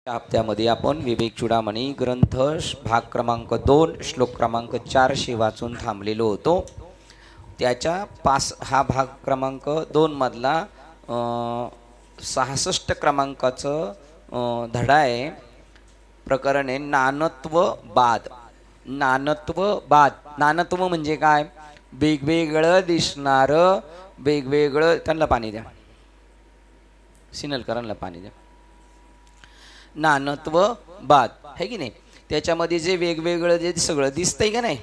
हप्त्यामध्ये आपण विवेक चूडामणी ग्रंथ भाग क्रमांक 2 श्लोक क्रमांक 400 वाचून थांबलेलो होतो. त्याच्या हा भाग क्रमांक 2 मधला 66 क्रमांकाचं धडा आहे. प्रकरण आहे नानत्व बाद. नानत्व बाद. नानत्व म्हणजे काय? वेगवेगळं दिसणारं, वेगवेगळं. त्यांना पाणी द्या, सिनलकरांना पाणी द्या. नानत्व बाद है की नाही. त्याच्यामध्ये जे वेगवेगळं जे सगळं दिसतंय का नाही,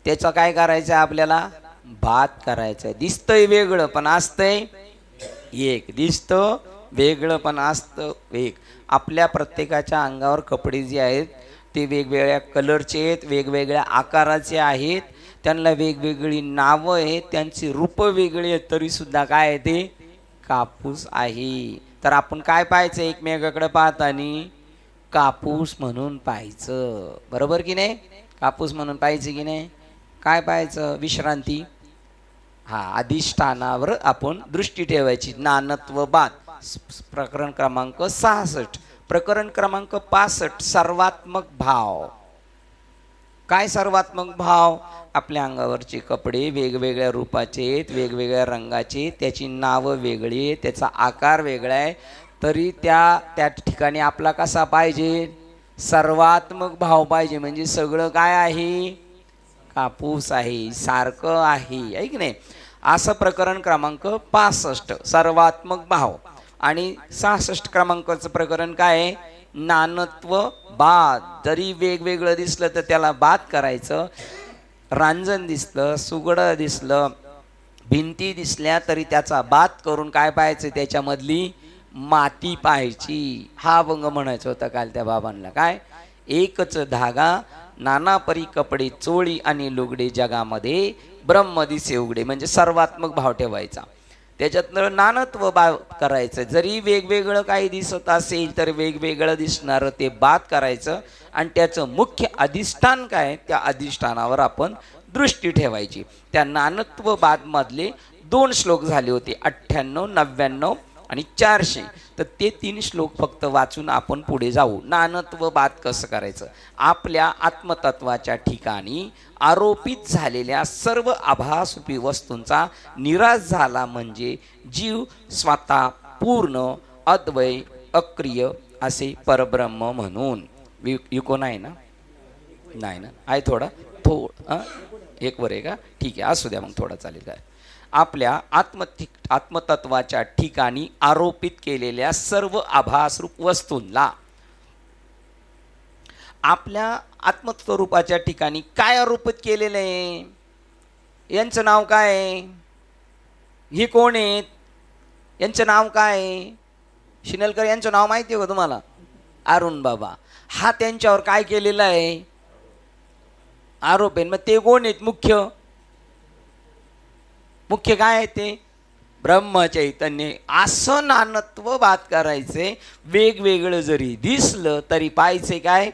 त्याचं काय करायचं आहे आपल्याला? बाद करायचं आहे. दिसतंय वेगळं पण असतंय एक, दिसतं वेगळं पण असतं एक. आपल्या प्रत्येकाच्या अंगावर कपडे जे आहेत ते वेगवेगळ्या कलरचे आहेत, वेगवेगळ्या आकाराचे आहेत, त्यांना वेगवेगळी नावं आहेत, त्यांची रूपं वेगळी आहेत, तरीसुद्धा काय आहे ते कापूस आहे. तर आपण काय पाहायचं? एकमेकाकडे पाहताना कापूस म्हणून पाहायचं, बरोबर की नाही? कापूस म्हणून पाहायचं की नाही? काय पाहायचं? विश्रांती, हा अधिष्ठानावर आपण दृष्टी ठेवायची. नानत्व बाद. प्रकरण क्रमांक 66. प्रकरण क्रमांक 65 सर्वात्मक भाव. काय सर्वात्मक भाव? आपल्या अंगावरचे कपडे वेगवेगळ्या रूपाचे आहेत, वेगवेगळ्या रंगाचे, त्याची नावं वेगळी आहे, त्याचा आकार वेगळा आहे, तरी त्या ठिकाणी आपला कसा पाहिजे? सर्वात्मक भाव पाहिजे. म्हणजे सगळं काय आहे? कापूस आहे, सारखं आहे की नाही? असं प्रकरण क्रमांक 65 सर्वात्मक भाव. आणि 66 क्रमांकाचं प्रकरण काय आहे? नानत्व बाद. जरी वेगवेगळं दिसलं तर त्याला बाद करायचं. रांजण दिसलं, सुगडं दिसलं, भिंती दिसल्या तरी त्याचा बाद करून काय पाहायचं? त्याच्यामधली माती पाहायची. हा अभंग म्हणायचा होता काल त्या बाबांना. काय? एकच धागा नाना परी कपडे चोळी आणि लुगडे जगामध्ये ब्रह्म दिसे उघडे. म्हणजे सर्वात्मक भाव ठेवायचा. त्याच्यातनं नानत्व भाव करायचं. जरी वेगवेगळं काही दिसत असेल तर वेगवेगळं दिसणारं ते बाद करायचं आणि त्याचं मुख्य अधिष्ठान काय, त्या अधिष्ठानावर आपण दृष्टी ठेवायची. त्या नानत्व बाद मधले 2 श्लोक झाले होते, 98, 99 आणि 400. तर ते 3 श्लोक फक्त वाचून आपण पुढे जाऊ. नानत्व बाद कसं करायचं? आपल्या आत्मतत्वाच्या ठिकाणी आरोपित झालेल्या सर्व आभासरूपी वस्तूंचा निराश झाला म्हणजे जीव स्वतः पूर्ण अद्वय अक्रिय असे परब्रह्म म्हणून. इको नाही ना? नाही ना? आहे थोडा एक वर आहे का? ठीक आहे, असू द्या मग, थोडा चालेल. काय? आपल्या आत्मतत्वाच्या ठिकाणी आरोपित केलेल्या सर्व आभासरूप वस्तूंना आपल्या आत्मस्वरूपाच्या ठिकाणी काय आरोपित केलेलं आहे? यांचं नाव काय आहे? हे कोण आहेत? यांचं नाव काय आहे? शिनलकर यांचं नाव माहिती आहे का तुम्हाला? अरुण बाबा. हा त्यांच्यावर काय केलेला आहे? आरोप आहे. मग ते कोण आहेत? मुख्य काय आहे ते? ब्रह्मचैतन्य. असं नानत्व बाद करायचे. वेगवेगळं जरी दिसलं तरी पाहायचे काय?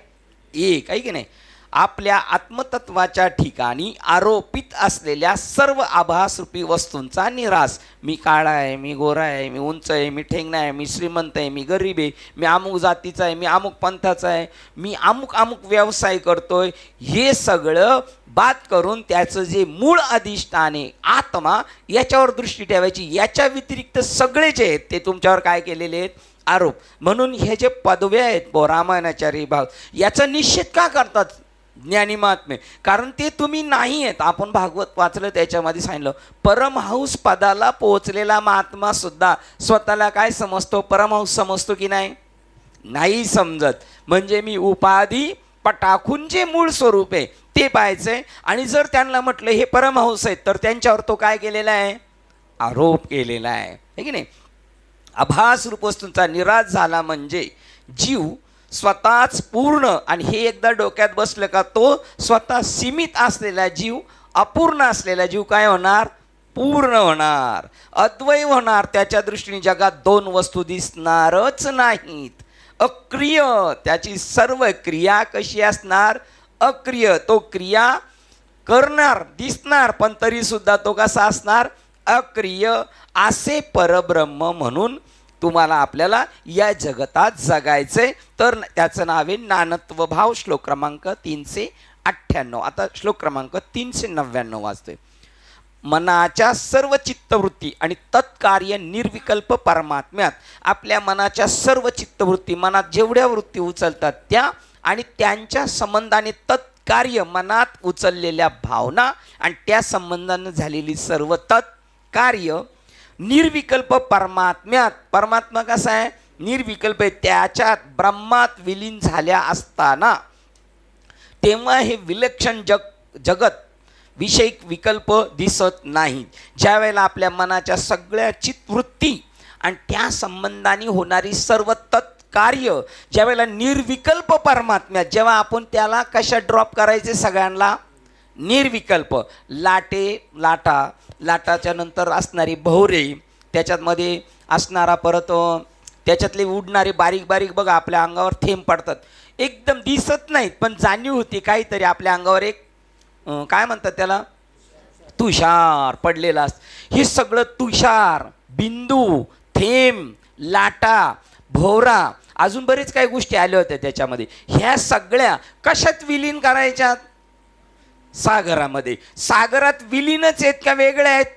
एक, आहे की नाही? आपल्या आत्मतत्वाच्या ठिकाणी आरोपित असलेल्या सर्व आभासरूपी वस्तूंचा निराश. मी काळा आहे, मी गोरा आहे, मी उंच आहे, मी ठेंगणा आहे, मी श्रीमंत आहे, मी गरीब आहे, मी अमुक जातीचा आहे, मी अमुक पंथाचा आहे, मी अमुक व्यवसाय करतोय, हे सगळं बाद करून त्याचं जे मूळ अधिष्ठान आहे आत्मा, याच्यावर दृष्टी ठेवायची. याच्या व्यतिरिक्त सगळे जे आहेत ते तुमच्यावर काय केलेले आहेत? आरोप. म्हणून हे जे पदव्या आहेत रामायणाचार्य भाग, याचा निषेध का करतात ज्ञानी महात्मे? कारण ते तुम्ही नाही आहेत. आपण भागवत वाचलं, त्याच्यामध्ये सांगितलं परमहंस पदाला पोहोचलेला महात्मा सुद्धा स्वतःला काय समजतो? परमहंस समजतो की नाही? नाही समजत. म्हणजे मी उपाधी पटाखून जे मूळ स्वरूप आहे ते पाहायचंय. आणि जर त्यांना म्हटलं हे परमहंस आहेत तर त्यांच्यावर तो काय केलेला आहे? आरोप केलेला आहे की नाही? आभास रूप वस्तूंचा निराश झाला म्हणजे जीव स्वतःच पूर्ण. आणि हे एकदा डोक्यात बसलं का तो स्वतः सीमित असलेला जीव, अपूर्ण असलेला जीव काय होणार? पूर्ण होणार, अद्वय होणार. त्याच्या दृष्टीने जगात 2 वस्तू दिसणारच नाहीत. अक्रिय. त्याची सर्व क्रिया कशी असणार? अक्रिय. तो क्रिया करणार, दिसणार, पण तरी सुद्धा तो कसा असणार? अक्रिय. असे परब्रह्म म्हणून तुम्हाला आपल्याला या जगतात जगायचंय. तर त्याचं नाव आहे नानत्व भाव. श्लोक क्रमांक 398. आता श्लोक क्रमांक 399 वाचतोय. मनाच्या सर्व चित्तवृत्ती आणि तत्कार्य निर्विकल्प परमात्म्यात आपल्या मनाच्या सर्व चित्तवृत्ती, मनात जेवढ्या वृत्ती उचलतात त्या आणि त्यांच्या संबंधाने तत्कार्य मनात उचललेल्या भावना आणि त्या संबंधाने झालेली सर्व तत्कार्य निर्विकल्प परमात्म्यात. परमात्मा कसा आहे? निर्विकल्प आहे. त्याच्यात ब्रह्मात विलीन झाल्या असताना तेव्हा हे विलक्षण जगत विषयिक विकल्प दिसत नाही. ज्या वेळेला आपल्या मनाच्या सगळ्या चित्तवृत्ती आणि त्या संबंधाने होणारी सर्व तत्कार्य ज्या वेळेला निर्विकल्प परमात्म्यात, जेव्हा आपण त्याला कशा ड्रॉप करायचे सगळ्यांना निर्विकल्प. लाटाच्या नंतर असणारी भोवरे, त्याच्यामध्ये असणारा परत त्याच्यातले उडणारे बारीक बारीक बघा आपल्या अंगावर थेंब पडतात, एकदम दिसत नाहीत पण जाणीव होती काहीतरी आपल्या अंगावर एक काय म्हणतात त्याला, तुषार पडलेला असतं. हे सगळं तुषार, बिंदू, थेंब, लाटा, भोवरा, अजून बरेच काही गोष्टी आल्या होत्या त्याच्यामध्ये. ह्या सगळ्या कशात विलीन करायच्यात? सागरामध्ये. सागरात विलीनच आहेत का वेगळ्या आहेत?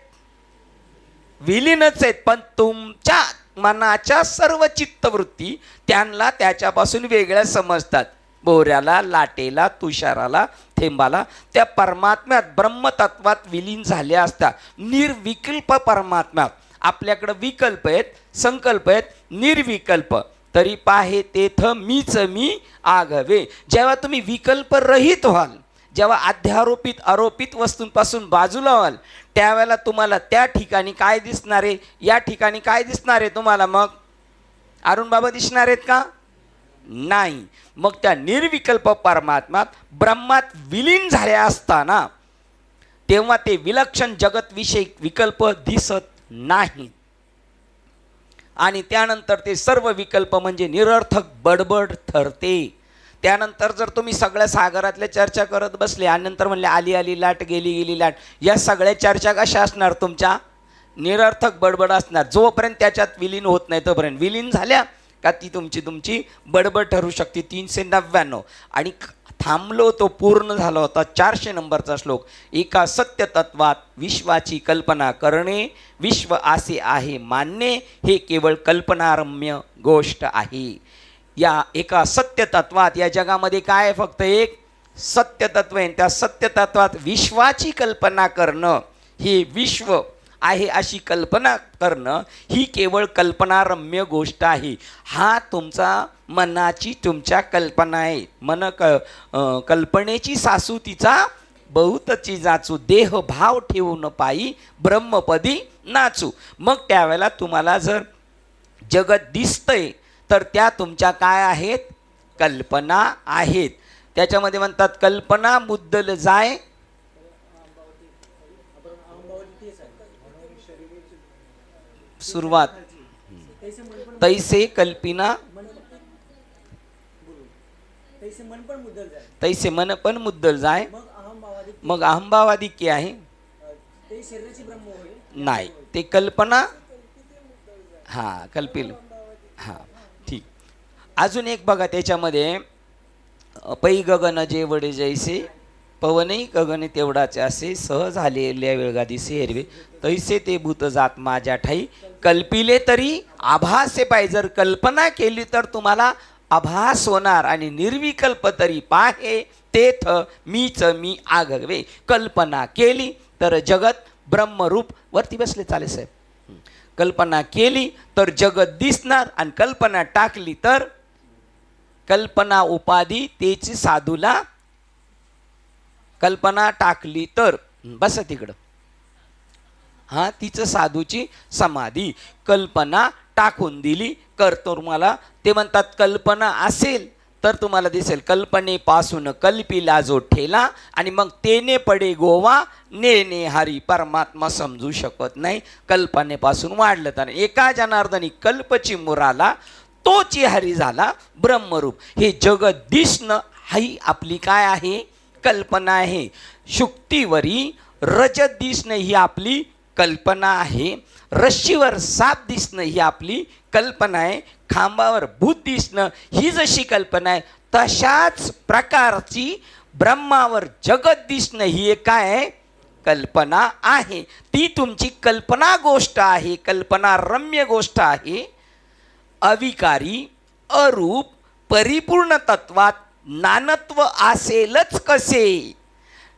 विलीनच आहेत. पण तुमच्या मनाच्या सर्व चित्तवृत्ती त्यांना त्याच्यापासून वेगळ्या समजतात. बोऱ्याला, लाटेला, तुषाराला, थेंबाला त्या परमात्म्यात ब्रह्मतत्वात विलीन झाल्या असतात. निर्विकल्प परमात्म्यात. आपल्याकडं विकल्प आहेत, संकल्प आहेत, निर्विकल्प. तरी पाहे तेथ मीच मी आघवे. जेव्हा तुम्ही विकल्प रहित व्हाल, जेव्हा अध्यारोपित आरोपित वस्तूंपासून बाजूला व्हाल, त्यावेळेला तुम्हाला त्या ठिकाणी काय दिसणार आहे? या ठिकाणी काय दिसणार आहे तुम्हाला? मग अरुण बाबा दिसणार आहेत का? नाही. मग त्या निर्विकल्प परमात्म्यात ब्रह्मात विलीन झाल्या असताना तेव्हा ते विलक्षण जगत विषयी विकल्प दिसत नाही. आणि त्यानंतर ते सर्व विकल्प म्हणजे निरर्थक बडबड ठरते. त्यानंतर जर तुम्ही सगळ्या सागरातल्या चर्चा करत बसले आणि नंतर म्हणले आली आली लाट, गेली गेली लाट, या सगळ्या चर्चा कशा असणार? तुमच्या निरर्थक बडबड असणार. जोपर्यंत त्याच्यात विलीन होत नाही तोपर्यंत. विलीन झाल्या का ती तुमची बडबड ठरू शकते. 399. आणि थांबलो तो पूर्ण झाला होता 400 नंबरचा श्लोक. एका सत्य तत्वात विश्वाची कल्पना करणे, विश्व असे आहे मानणे, हे केवळ कल्पनारम्य गोष्ट आहे. या एका सत्य तत्वात, या जगामध्ये काय फक्त एक सत्य तत्व आहे. त्या सत्य तत्वात विश्वाची कल्पना करणं, हे विश्व आहे अशी कल्पना करणं ही केवळ कल्पनारम्य गोष्ट आहे. हा तुमचा मनाची तुमच्या कल्पना आहे. कल्पनेची सासू तिचा बहुतची जाचू, देह भाव ठेवून पायी ब्रह्मपदी नाचू. मग त्यावेळेला तुम्हाला जर जगत दिसतंय तर त्या तुमच्या काय आहेत? कल्पना आहेत. त्याच्यामध्ये म्हणतात कल्पना मुद्दल जाय, सुरुवात तैसे कल्पिना, तैसे मन पण मुद्दल जाय, मग अहंभावादी की आहे नाही, ते कल्पना. हा कल्पिल. हा ठीक. अजून एक बघा त्याच्यामध्ये, पै गगन जे वडे जैसे, पवनही गगन तेवढाचे असे, सहज आलेल्या वेळगा दिसे हिरवे, तैसे ते भूत जात माझ्या ठाई, कल्पिले तरी आभासे पाहिजे. जर कल्पना केली तर तुम्हाला आभास होणार. आणि निर्विकल्प तरी पाहे तेथ मीच मी आगवे. कल्पना केली तर जगत ब्रह्मरूप. वरती बसले चालेल साहेब. कल्पना केली तर जगत दिसणार आणि कल्पना टाकली तर कल्पना उपाधी तेची साधूला. कल्पना टाकली तर बस तिकडं. हा तिचं साधूची समाधी. कल्पना टाकून दिली करतो तुम्हाला. ते म्हणतात कल्पना असेल तर तुम्हाला दिसेल. कल्पनेपासून कल्पिला जो ठेला आणि मग तेने पडे गोवा, नेने हरी. परमात्मा समजू शकत नाही कल्पनेपासून वाढलं तर. एका जनार्दनी कल्पची मुराला, तोची हरी झाला ब्रह्मरूप. हे जगत दिसणं ही आपली काय आहे? कल्पना आहे. शुक्तीवरी रजत दिसणं ही आपली कल्पना आहे. रश्शीवर साप दिसणं ही आपली कल्पना आहे. खांबावर भूत दिसणं ही जशी कल्पना आहे, तशाच प्रकारची ब्रह्मावर जगत दिसणं ही एक काय आहे? कल्पना आहे. ती तुमची कल्पना गोष्ट आहे, कल्पना रम्य गोष्ट आहे. अविकारी, अरूप, परिपूर्ण तत्वात नानत्व असेलच कसे?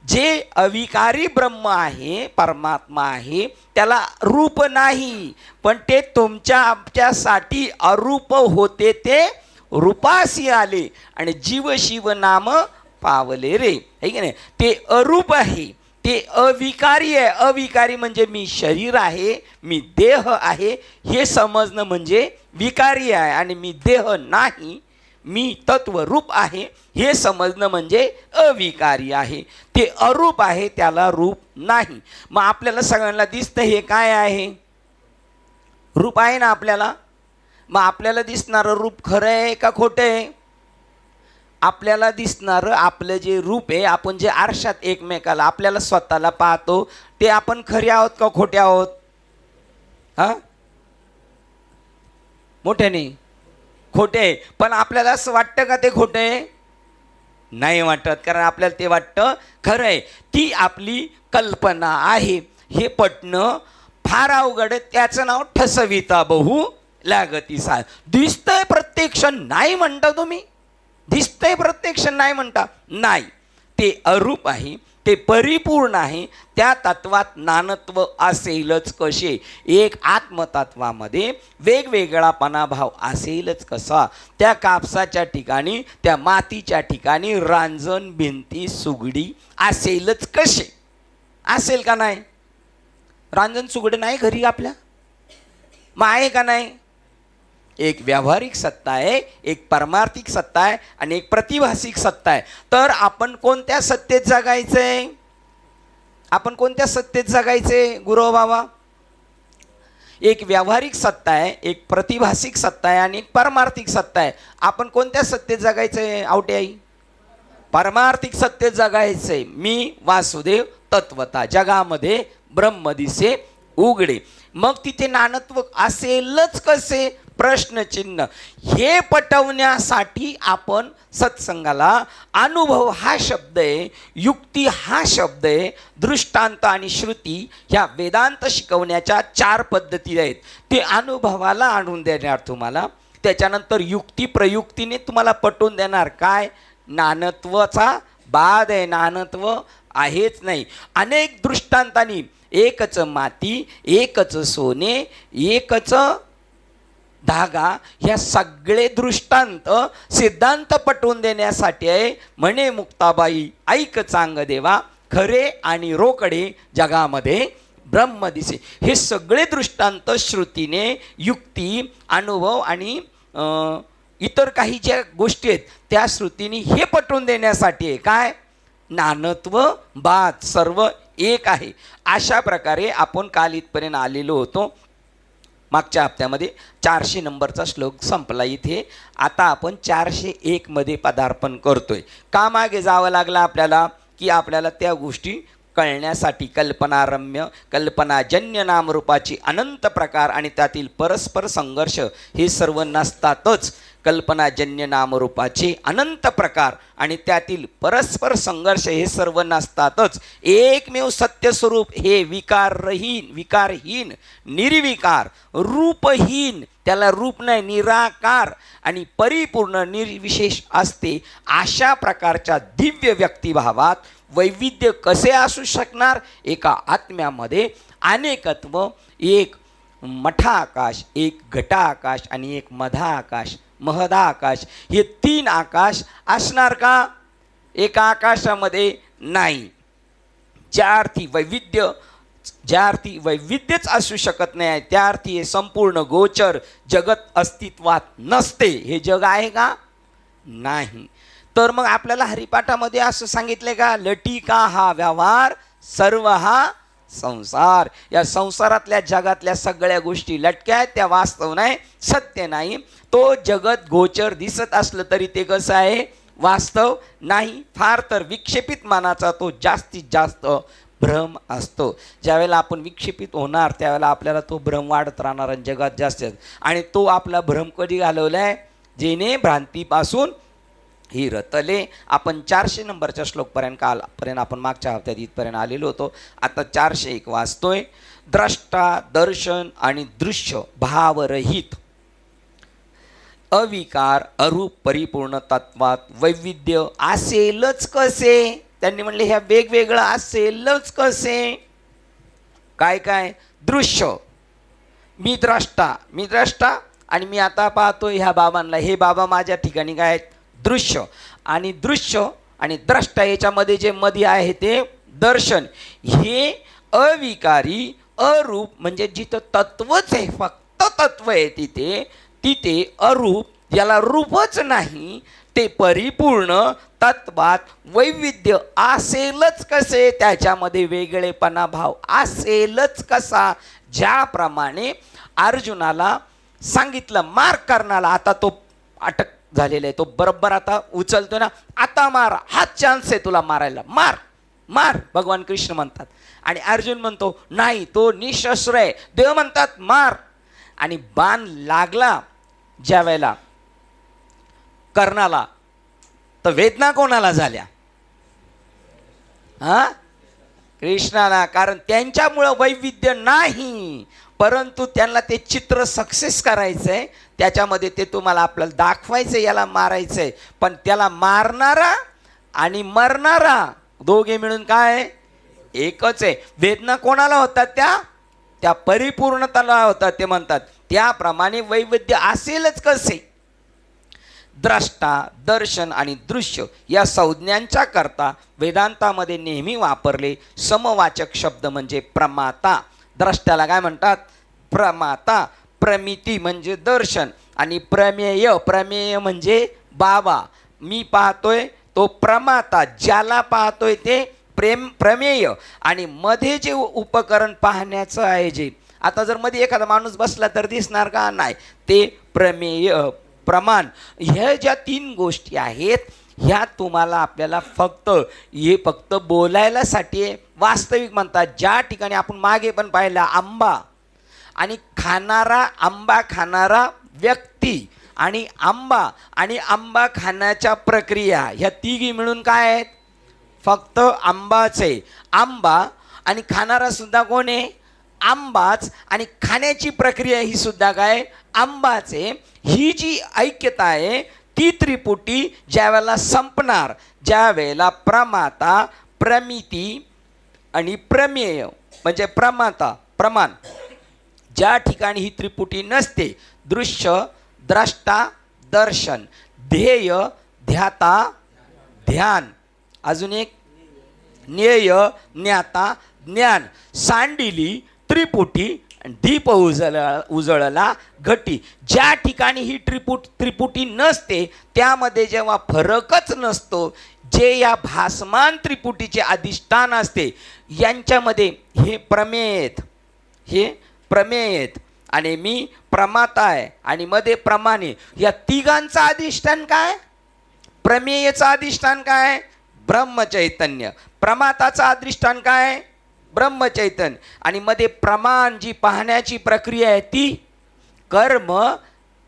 जे अविकारी ब्रह्म आहे, परमात्मा आहे, त्याला रूप नाही, पण ते तुमच्या आमच्यासाठी अरूप होते, ते रूपासी आले आणि जीव शिव नाम पावले रे, है की नाही? ते अरूप आहे, ते अविकारी आहे. अविकारी म्हणजे मी शरीर आहे, मी देह आहे हे समजणं म्हणजे विकारी आहे. आणि मी देह नाही, मी तत्व रूप आहे हे समजणं म्हणजे अविकारी आहे. ते अरूप आहे, त्याला रूप नाही. मग आपल्याला सगळ्यांना दिसतं हे काय आहे? रूप आहे ना आपल्याला. मग आपल्याला दिसणारं रूप खरं आहे का खोटं आहे? आपल्याला दिसणारं आपलं जे रूप आहे, आपण जे आरशात एकमेकाला आपल्याला स्वतःला पाहतो, ते आपण खरे आहोत का खोटे आहोत? हा, मोठ्याने खोटे आहे. पण आपल्याला असं वाटतं का ते खोटे आहे? नाही वाटत, कारण आपल्याला ते वाटतं खरं आहे. ती आपली कल्पना आहे. हे पटणं फार अवघड आहे. त्याचं नाव ठसविता बहु लागती सा. दिसतंय प्रत्यक्ष नाही म्हणता तुम्ही, दिसतंय प्रत्यक्ष नाही म्हणता. नाही, ते अरूप आहे, ते परिपूर्ण आहे. त्या तत्वात नानत्व असेलच कसे? एक आत्मतत्वामध्ये वेगवेगळापणा भाव असेलच कसा? त्या कापसाच्या ठिकाणी, त्या मातीच्या ठिकाणी रांजण, भिंती, सुगडी असेलच कसे? असेल का नाही? रांजण सुगडी नाही घरी आपल्या, मग आहे का नाही? एक व्यावहारिक सत्ता आहे, एक परमार्थिक सत्ता आहे आणि एक प्रतिभासिक सत्ता आहे. तर आपण कोणत्या सत्तेत जगायचंय? आपण कोणत्या सत्तेत जगायचे गुरु बाबा? एक व्यावहारिक सत्ता आहे, एक प्रतिभासिक सत्ता आहे आणि एक परमार्थिक सत्ता आहे. आपण कोणत्या सत्तेत जगायचंय आवटे आई? परमार्थिक सत्तेत जगायचंय. मी वासुदेव तत्वता, जगामध्ये ब्रह्म दिसे उघडे. मग तिथे नानत्व असेलच कसे? प्रश्नचिन्ह. हे पटवण्यासाठी आपण सत्संगाला अनुभव हा शब्द आहे, युक्ती हा शब्द आहे, दृष्टांत आणि श्रुती ह्या वेदांत शिकवण्याच्या 4 पद्धती आहेत. ते अनुभवाला आणून देणार तुम्हाला. त्याच्यानंतर युक्ती प्रयुक्तीने तुम्हाला पटवून देणार काय? नानत्वाचा बाद आहे, नानत्व आहेच नाही. अनेक दृष्टांतांनी एकच माती, एकच सोने, एकच धागा, ह्या सगळे दृष्टांत सिद्धांत पटवून देण्यासाठी आहे. म्हणे मुक्ताबाई ऐक चांग देवा, खरे आणि रोकडे जगामध्ये ब्रह्म दिसे. हे सगळे दृष्टांत श्रुतीने, युक्ती, अनुभव आणि इतर काही ज्या गोष्टी आहेत त्या श्रुतीने हे पटवून देण्यासाठी आहे. काय? नानत्व बाद, सर्व एक आहे. अशा प्रकारे आपण काल इथपर्यंत आलेलो होतो. मागच्या हप्त्यामध्ये 400 नंबरचा श्लोक संपला इथे. आता आपण 401 मध्ये पदार्पण करतोय. का मागे जावं लागलं आपल्याला? की आपल्याला त्या गोष्टी कळण्यासाठी कल्पनारम्य, कल्पनाजन्य नामरूपाची अनंत प्रकार आणि त्यातील परस्पर संघर्ष हे सर्व नसतातच. कल्पनाजन्य नामरूपाचे अनंत प्रकार आणि त्यातील परस्पर संघर्ष हे सर्व नसतातच. एकमेव सत्यस्वरूप हे विकारहीन, निर्विकार, रूपहीन, त्याला रूप नाही, निराकार आणि परिपूर्ण निर्विशेष असते. अशा प्रकारच्या दिव्य व्यक्तिभावात वैविध्य कसे असू शकणार? एका आत्म्यामध्ये अनेकत्व, एक मठाकाश, एक घटाकाश आणि एक मधाकाश, महदाकाश, हे 3 आकाश असणार का? एका आकाशामध्ये नाही. ज्या अर्थी वैविध्यच असू शकत नाही, त्या अर्थी हे संपूर्ण गोचर जगत अस्तित्वात नसते. हे जग आहे का? नाही. तर मग आपल्याला हरिपाठामध्ये असं सांगितले का? लटिका हा व्यवहार, सर्व हा संसार. या संसारातल्या जगातल्या सगळ्या गोष्टी लटक्या आहेत, त्या वास्तव नाही, सत्य नाही. तो जगत गोचर दिसत असलं तरी ते कसं आहे? वास्तव नाही. फार तर विक्षेपित मानाचा तो जास्तीत जास्त भ्रम असतो. ज्यावेळेला आपण विक्षेपित होणार त्यावेळेला आपल्याला तो भ्रम वाढत राहणार आणि जगात जास्त. आणि तो आपला भ्रम कधी घालवलाय? जेणे भ्रांतीपासून ही रतले. आपण 400 नंबरच्या श्लोकपर्यंत कालपर्यंत आपण मागच्या हप्त्यात इथपर्यंत आलेलो होतो. आता 401 वाचतोय. द्रष्टा, दर्शन आणि दृश्य भावरहित, अविकार, अरूप, परिपूर्ण तत्वात वैविध्य असेलच कसे? त्यांनी म्हणले ह्या वेगवेगळं असेलच कसे? काय काय? दृश्य, मी द्रष्टा आणि मी आता पाहतोय ह्या बाबांना, हे बाबा माझ्या ठिकाणी काय आहेत? दृश्य. आणि दृश्य आणि द्रष्टा याच्यामध्ये जे मध्ये आहे ते दर्शन. हे अविकारी, अरूप, म्हणजे जिथं तत्वच आहे, फक्त तत्व आहे तिथे अरूप, ज्याला रूपच नाही, ते परिपूर्ण तत्वात वैविध्य असेलच कसे? त्याच्यामध्ये वेगळेपणा भाव असेलच कसा? ज्याप्रमाणे अर्जुनाला सांगितलं मार करणारा, आता तो अटक झालेला आहे, तो बरोबर आता उचलतो ना, आता मार, हा चान्स आहे तुला मारायला, मार मार, भगवान कृष्ण म्हणतात. आणि अर्जुन म्हणतो नाही, तो निशस्त्र आहे. देव म्हणतात मार. आणि बाण लागला ज्या वेळेला कर्णाला, तर वेदना कोणाला झाल्या? कृष्णाला. कारण त्यांच्यामुळं वैविध्य नाही, परंतु त्यांना ते चित्र सक्सेस करायचं आहे, त्याच्यामध्ये ते तुम्हाला आपल्याला दाखवायचं आहे, याला मारायचं आहे. पण त्याला मारणारा आणि मरणारा दोघे मिळून काय? एकच आहे. वेदना कोणाला होतात? त्या परिपूर्णताला होतात. ते म्हणतात त्याप्रमाणे वैविध्य असेलच कसे? द्रष्टा, दर्शन आणि दृश्य या संज्ञांच्या करता वेदांतामध्ये नेहमी वापरले समवाचक शब्द म्हणजे प्रमाता. द्रष्ट्याला काय म्हणतात? प्रमाता. प्रमिती म्हणजे दर्शन आणि प्रमेय म्हणजे बाबा. मी पाहतोय तो प्रमाता, ज्याला पाहतोय ते प्रमेय. आणि मध्ये जे उपकरण पाहण्याचं आहे, जे आता जर मध्ये एखादा माणूस बसला तर दिसणार का? नाही. ते प्रमेय, प्रमाण. ह्या ज्या 3 गोष्टी आहेत, ह्या तुम्हाला आपल्याला फक्त बोलायलासाठी वास्तविक म्हणतात. ज्या ठिकाणी आपण मागे पण पाहिला आंबा आणि आंबा खाणारा व्यक्ती आणि आंबा खाण्याच्या प्रक्रिया, ह्या तिघी मिळून काय आहेत? फक्त आंबाच आहे. आंबा आणि खाणारा सुद्धा कोण आहे? आंबाच. आणि खाण्याची प्रक्रिया ही सुद्धा काय? आंबाच आहे. ही जी ऐक्यता आहे ती त्रिपुटी ज्या वेळेला संपणार, ज्या वेळेला प्रमाता, प्रमिती आणि प्रमेय म्हणजे प्रमाण, ज्या ठिकाणी ही त्रिपुटी नसते, दृश्य, द्रष्टा, दर्शन, ध्येय, ध्याता, ध्यान, अजून एक ज्ञेय, ज्ञाता, ज्ञान, सांडिली त्रिपुटी, दीप उजळला घटी. ज्या ठिकाणी ही त्रिपुटी नसते त्यामध्ये जेव्हा फरकच नसतो, जे या भासमान त्रिपुटीचे अधिष्ठान असते, यांच्यामध्ये हे प्रमेय आणि मी प्रमाता आहे आणि मध्ये प्रमाणे. या तिघांचं अधिष्ठान काय? प्रमेयचं अधिष्ठान काय? ब्रह्मचैतन्य. प्रमाताचं अधिष्ठान काय? ब्रह्मचैतन्य. आणि मध्ये प्रमाण, जी पाहण्याची प्रक्रिया आहे, ती कर्म,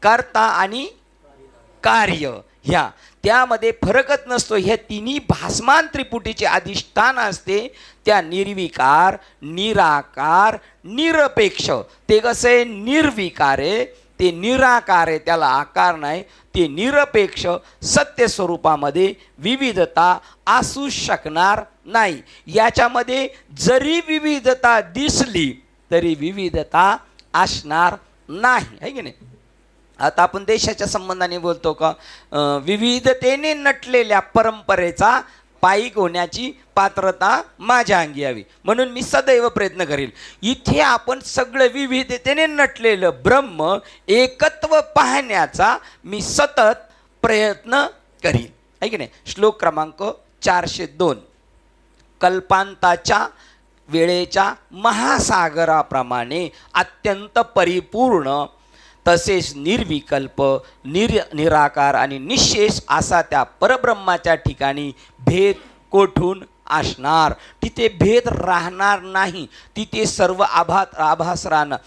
कर्ता आणि कार्य. ह्या त्यामध्ये फरकच नसतो. ह्या तिन्ही भासमान त्रिपुटीचे अधिष्ठान असते. त्या निर्विकार, निराकार, निरपेक्ष. ते कसे? निर्विकार आहे, ते निराकार आहे, त्याला आकार नाही. ते निरपेक्ष सत्य स्वरूपामध्ये विविधता असू शकणार नाही. याच्यामध्ये जरी विविधता दिसली तरी विविधता असणार नाही, आहे की नाही? आता आपण देशाच्या संबंधाने बोलतो का? विविधतेने नटलेल्या परंपरेचा पायीक होण्याची पात्रता माझ्या अंगी यावी, म्हणून मी सदैव प्रयत्न करेल. इथे आपण सगळं विविधतेने नटलेलं ब्रह्म एकत्व पाहण्याचा मी सतत प्रयत्न करीन, आहे की नाही? श्लोक क्रमांक 402. कल्पांताच्या वेळेच्या महासागराप्रमाणे अत्यंत परिपूर्ण, तसेच निर्विकल्प, निराकार आणि निशेष असा त्या परब्रह्माच्या ठिकाणी भेद कोठून असणार, तिथे भेद राहणार नाही, तिथे सर्व आभास राहणार,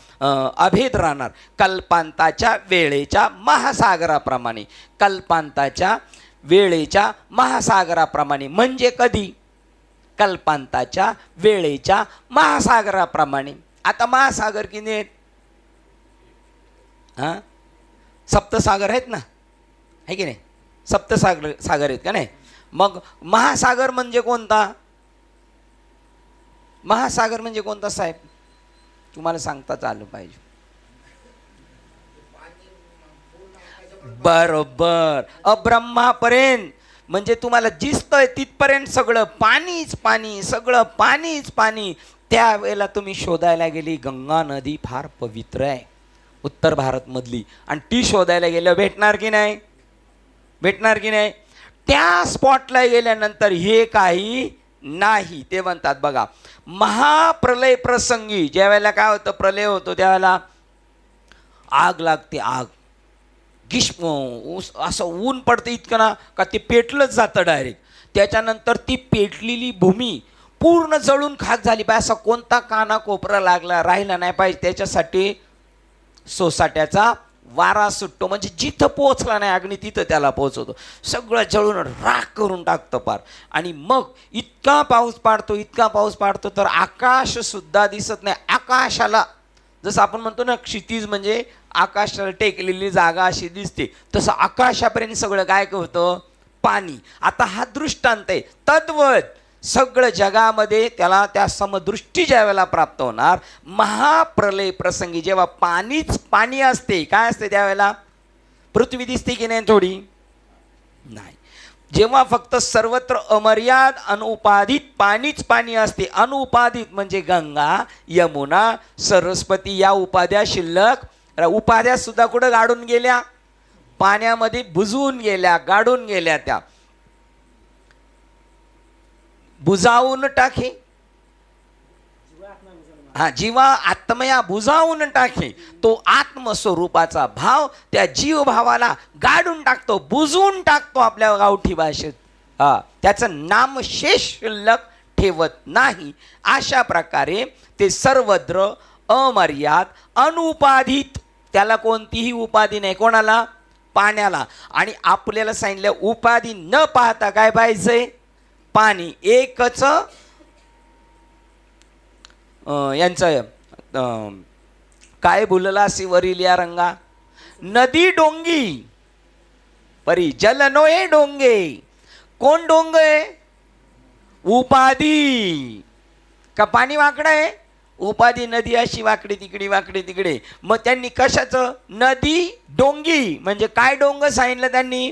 अभेद राहणार. कल्पांताच्या वेळेच्या महासागराप्रमाणे, कल्पांताच्या वेळेच्या महासागराप्रमाणे म्हणजे कधी? कल्पांताच्या वेळेच्या महासागराप्रमाणे. आता महासागर किती आहेत? हां, सप्तसागर आहेत ना, आहे की नाही? सागर आहेत का नाही? मग महासागर म्हणजे कोणता? महासागर म्हणजे कोणता साहेब? तुम्हाला सांगताच आलं पाहिजे. बरोबर, अब्रह्मापर्यंत, म्हणजे तुम्हाला दिसतंय तिथपर्यंत सगळं पाणीच पाणी, सगळं पाणीच पाणी. त्यावेळेला तुम्ही शोधायला गेली, गंगा नदी फार पवित्र आहे उत्तर भारतमधली, आणि ती शोधायला गेलं भेटणार की नाही? भेटणार की नाही? त्या स्पॉटला गेल्यानंतर हे काही नाही. ते म्हणतात बघा, महाप्रलय प्रसंगी ज्या वेळेला काय होतं, प्रलय होतो त्यावेळेला आग लागते, आग, ग्रीष्म, असं ऊन पडतं इतकं ना का ते पेटलंच जातं डायरेक्ट. त्याच्यानंतर ती पेटलेली भूमी पूर्ण जळून खाक झाली पाहिजे, असा कोणता काना कोपरा राहिला नाही पाहिजे. त्याच्यासाठी सोसाट्याचा वारा सुटतो, म्हणजे जिथं पोचला नाही अग्नी तिथं त्याला पोचवतो, सगळं जळून राख करून टाकतं पार. आणि मग इतका पाऊस पाडतो, इतका पाऊस पाडतो, तर आकाश सुद्धा दिसत नाही. आकाशाला जसं आपण म्हणतो ना, क्षितिज म्हणजे आकाशाला टेकलेली जागा अशी दिसते, तसं आकाशापर्यंत सगळं काय होतं? पाणी. आता हा दृष्टांत आहे. तद्वत सगळं जगामध्ये त्याला त्या समदृष्टी ज्या वेळेला प्राप्त होणार, महाप्रलय प्रसंगी जेव्हा पाणीच पाणी असते, काय असते त्यावेळेला? पृथ्वी दिसते की नाही? थोडी नाही. जेव्हा फक्त सर्वत्र अमर्याद अनुपादित पाणीच पाणी असते, अनुपादित म्हणजे गंगा, यमुना, सरस्वती या उपाध्या शिल्लक, उपाध्या सुद्धा कुठं गाडून गेल्या? पाण्यामध्ये बुजवून गेल्या, गाडून गेल्या. त्या बुजावून टाके, हा, जीवा आत्मया बुजावून टाके. तो आत्मस्वरूपाचा भाव त्या जीवभावाला गाडून टाकतो, बुजवून टाकतो आपल्या गावठी भाषेत. हा, त्याचं नामशेष शिल्लक ठेवत नाही. अशा प्रकारे ते सर्वत्र अमर्याद अनुपाधित, त्याला कोणतीही उपाधी नाही. कोणाला? पाण्याला. आणि आपल्याला सांगितलं उपाधी न पाहता काय पाहिजे? पाणी. एकच यांचं काय भुललासी वरील या रंगा, नदी डोंगी परी जल नोये डोंगे. कोण डोंग आहे? उपाधी. का पाणी वाकडं आहे? उपाधी. नदी अशी वाकडी तिकडी, वाकडी तिकडे. मग त्यांनी कशाचं? नदी डोंगी म्हणजे काय डोंग सांगितलं त्यांनी?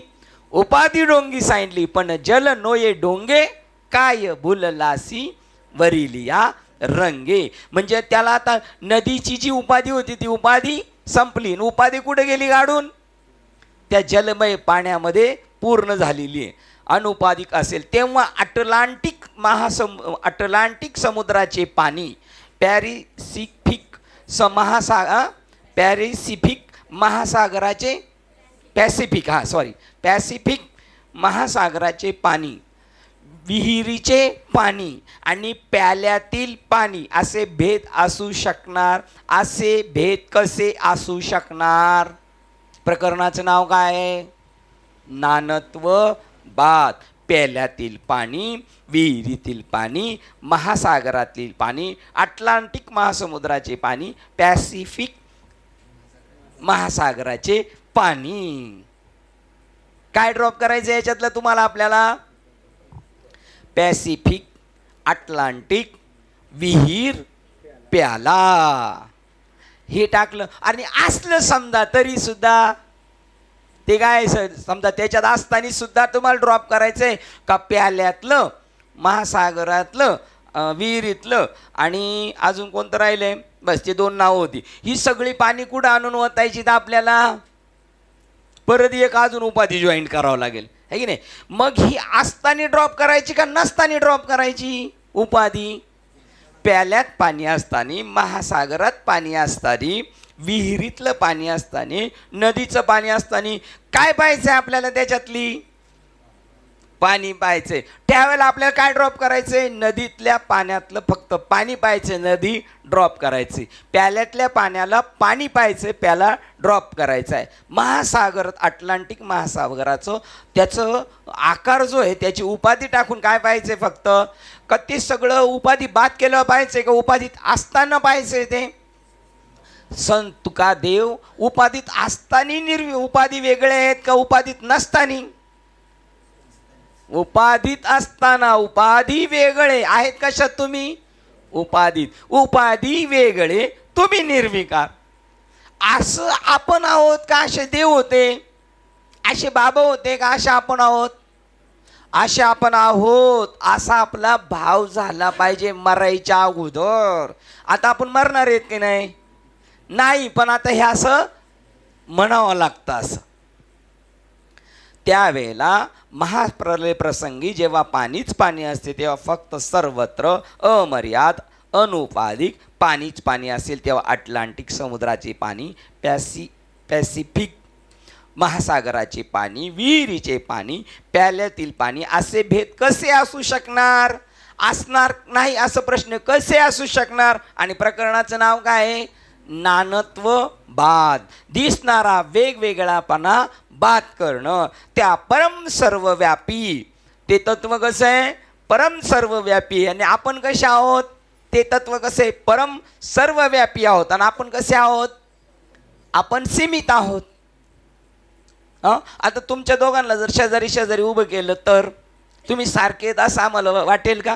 उपाधी डोंगी सांगितली. पण जल नोये डोंगे काय भुललासी वरिलिया रंगे, म्हणजे त्याला आता नदीची जी उपाधी होती ती उपाधी संपली. उपाधी कुठे गेली? गाडून त्या जलमय पाण्यामध्ये पूर्ण झालेली आहे. अनुपाधिक असेल तेव्हा अटलांटिक समुद्राचे पाणी पॅसिफिक महासागराचे पॅसिफिक महासागराचे पाणी, विहिरीचे पाणी आणि प्याल्यातील पाणी असे भेद असू शकणार? असे भेद कसे असू शकणार? प्रकरणाचं नाव काय आहे? नानत्व बाद. प्याल्यातील पाणी, विहिरीतील पाणी, महासागरातील पाणी, अटलांटिक महासमुद्राचे पाणी, पॅसिफिक महासागराचे पाणी. काय ड्रॉप करायचं याच्यातलं तुम्हाला? आपल्याला पॅसिफिक, अटलांटिक, विहीर, प्याला हे टाकलं. आणि असलं समजा तरी सुद्धा ते काय समजा त्याच्यात असताना सुद्धा तुम्हाला ड्रॉप करायचंय का प्याल्यातलं, महासागरातलं, विहिरीतलं आणि अजून कोणतं राहिलंय? बस ते दोन नावं होती. ही सगळी पाणी कुठं आणून ओतायची तर आपल्याला परत एक अजून उपाधी जॉईंट करावं लागेल, है की नाही? मग ही असताना ड्रॉप करायची का नसताना ड्रॉप करायची उपाधी? प्याल्यात पाणी असताना, महासागरात पाणी असताना, विहिरीतलं पाणी असताना, नदीचं पाणी असताना काय पाहिजे आपल्याला? त्याच्यातली पाणी प्यायचंय, त्यावेळेला आपल्याला काय ड्रॉप करायचंय? नदीतल्या पाण्यातलं फक्त पाणी प्यायचं, नदी ड्रॉप करायची. प्याल्यातल्या पाण्याला पाणी प्यायचं, प्याला ड्रॉप करायचा आहे. महासागर, अटलांटिक महासागराचं त्याचं आकार जो आहे त्याची उपाधी टाकून काय पाहिजे? फक्त का ते सगळं उपाधी बाद केलं पाहिजे का उपाधीत असताना पाहिजे? ते संत तुकादेव उपाधीत असताना उपाधी वेगळे आहेत का उपाधीत नसताना? उपाधीत असताना उपाधी वेगळे आहेत. कशात तुम्ही? उपाधीत. उपाधी वेगळे, तुम्ही निर्विकार. असं आपण आहोत का असे देव होते, असे बाबा होते का असे आपण आहोत? असे आपण आहोत असा आपला भाव झाला पाहिजे मरायच्या अगोदर. आता आपण मरणार आहेत की नाही? नाही, पण आता हे असं म्हणावं लागतं. असं त्यावेळेला महाप्रलय प्रसंगी जेव्हा पाणीच पाणी असते तेव्हा फक्त सर्वत्र अमर्याद अनुपाधिक पाणीच पाणी असेल तेव्हा अटलांटिक समुद्राचे पाणी, पॅसिफिक महासागराचे पाणी, विहिरीचे पाणी, प्याल्यातील पाणी असे भेद कसे असू शकणार? असणार नाही असं प्रश्न कसे असू शकणार? आणि प्रकरणाचं नाव काय आहे? नानत्व बाद. दिसणारा वेगवेगळापणा बाद करणं. त्या परम सर्वव्यापी ते तत्व कसं आहे? परम सर्वव्यापी. आणि आपण कसे आहोत? ते तत्व कसं आहे? परम सर्वव्यापी आहोत. आणि आपण कसे आहोत? आपण सीमित आहोत. आता तुमच्या दोघांना जर शेजारी शेजारी उभं केलं तर तुम्ही सारखे आहेत असं आम्हाला वाटेल का?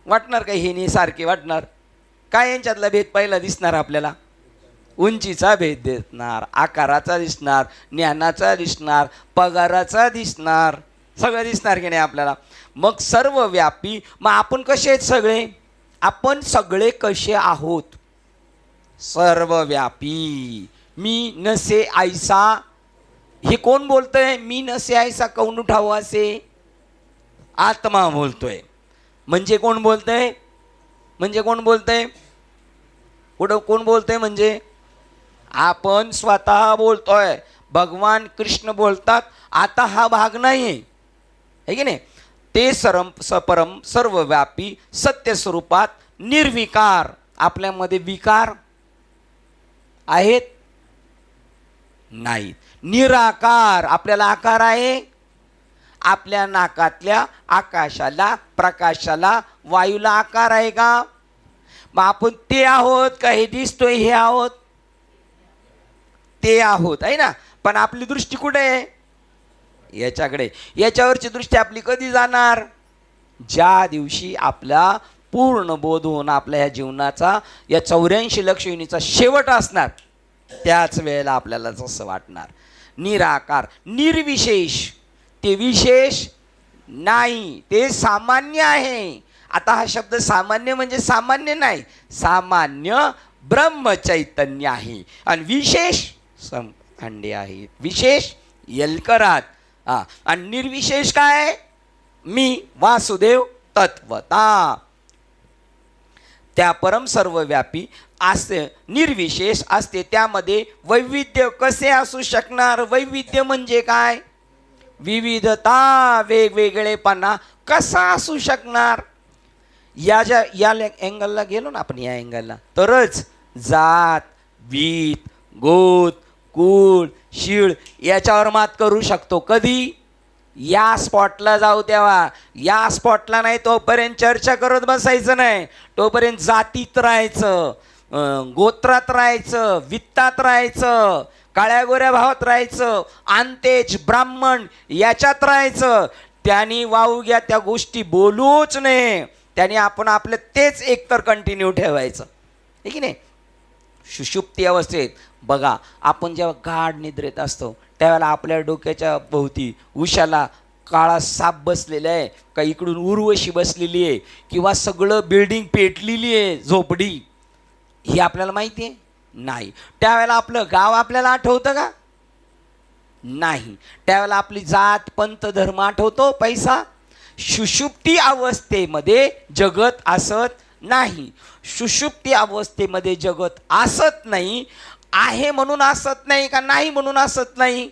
वाटणार का? हे नाही सारखे वाटणार. काय यांच्यातला भेद पहिला दिसणार आपल्याला? उंचीचा भेद दिसणार, आकाराचा दिसणार, ज्ञानाचा दिसणार, पगाराचा दिसणार, सगळं दिसणार की नाही आपल्याला? मग सर्वव्यापी. मग आपण कसे आहेत सगळे? आपण सगळे कसे आहोत? सर्वव्यापी. मी नसे ऐसा. हे कोण बोलतंय? मी नसे ऐसा कौन उठावं असे? आत्मा बोलतोय. म्हणजे कोण बोलतंय? म्हणजे कोण बोलतंय? कुठं कोण बोलतंय? म्हणजे आपण स्वतः बोलतोय. भगवान कृष्ण बोलतात. आता हा भाग नाही आहे की नाही? ते परम सर्वव्यापी सत्य स्वरूपात निर्विकार. आपल्यामध्ये विकार आहेत? नाहीत. निराकार. आपल्याला आकार आहे? आपल्या नाकातल्या आकाशाला, प्रकाशाला, वायूला आकार आहे का? मग आपण ते आहोत का हे दिसतोय हे आहोत? ते आहोत आहे ना. पण आपली दृष्टी कुठे आहे? याच्याकडे. याच्यावरची दृष्टी आपली कधी जाणार? ज्या दिवशी आपला पूर्ण बोध होऊन आपल्या ह्या जीवनाचा या 84 लक्ष युनीचा शेवट असणार त्याच वेळेला आपल्याला जसं वाटणार. निराकार, निर्विशेष. ते विशेष नाही, ते सामान्य आहे. आता हा शब्द सामान्य म्हणजे सामान्य नाही, सामान्य ब्रह्मचैतन्य आहे. आणि विशेष खंडे आहेत. विशेष येलकरात. आणि निर्विशेष काय? मी वासुदेव तत्वता. त्या परम सर्वव्यापी असते, निर्विशेष असते. त्यामध्ये वैविध्य कसे असू शकणार? वैविध्य म्हणजे काय? विविधता, वेगवेगळेपणा कसा असू शकणार? या अँगलला गेलो ना आपण, या अँगलला, तरच जात, वीत, गोत, कुळ, शीळ याच्यावर मात करू शकतो. कधी? या स्पॉटला जाऊ तेव्हा. या स्पॉटला नाही तोपर्यंत चर्चा करत बसायचं नाही. तोपर्यंत जातीत राहायचं, गोत्रात राहायचं, वित्तात राहायचं, काळ्या गोऱ्या भावात राहायचं, आंतेज ब्राह्मण याच्यात राहायचं. त्यांनी वाहू घ्या त्या गोष्टी बोलूच नये. त्यांनी आपण आपलं तेच एकतर कंटिन्यू ठेवायचं आहे की नाही? सुषुप्ती अवस्थेत बघा, आपण जेव्हा गाढ निद्रेत असतो त्यावेळेला आपल्या डोक्याच्या भोवती उशाला काळा साप बसलेला आहे का, इकडून उर्वशी बसलेली आहे, किंवा सगळं बिल्डिंग पेटलेली आहे, झोपडी, ही आपल्याला माहिती आहे? नाही. त्यावेळेला आपलं गाव आपल्याला आठवतं का? नाही. त्यावेळेला आपली जात, पंथ, धर्म आठवतो? पैसा? सुषुप्ती अवस्थेमध्ये जगत असत नाही. सुषुप्ती अवस्थेमध्ये जगत असत नाही. आहे म्हणून असत नाही का नाही म्हणून असत नाही?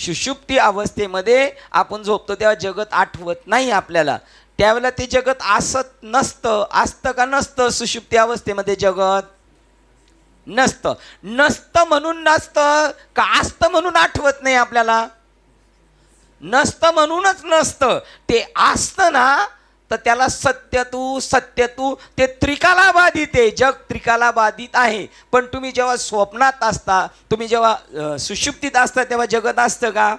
सुषुप्ती अवस्थेमध्ये आपण झोपतो तेव्हा जगत आठवत नाही आपल्याला. त्यावेळेला ते जगत असत नसतं. असतं का नसतं? सुषुप्ती अवस्थेमध्ये जगत नसतं. नसतं म्हणून नसतं का असतं म्हणून आठवत नाही आपल्याला? नसतं म्हणूनच नसतं. ते असतं ना तर त्याला सत्यतू ते त्रिकाला बाधित आहे. जग त्रिकाला बाधित आहे. पण तुम्ही जेव्हा स्वप्नात असता, तुम्ही जेव्हा सुषुप्तीत असता तेव्हा जगत असतं का?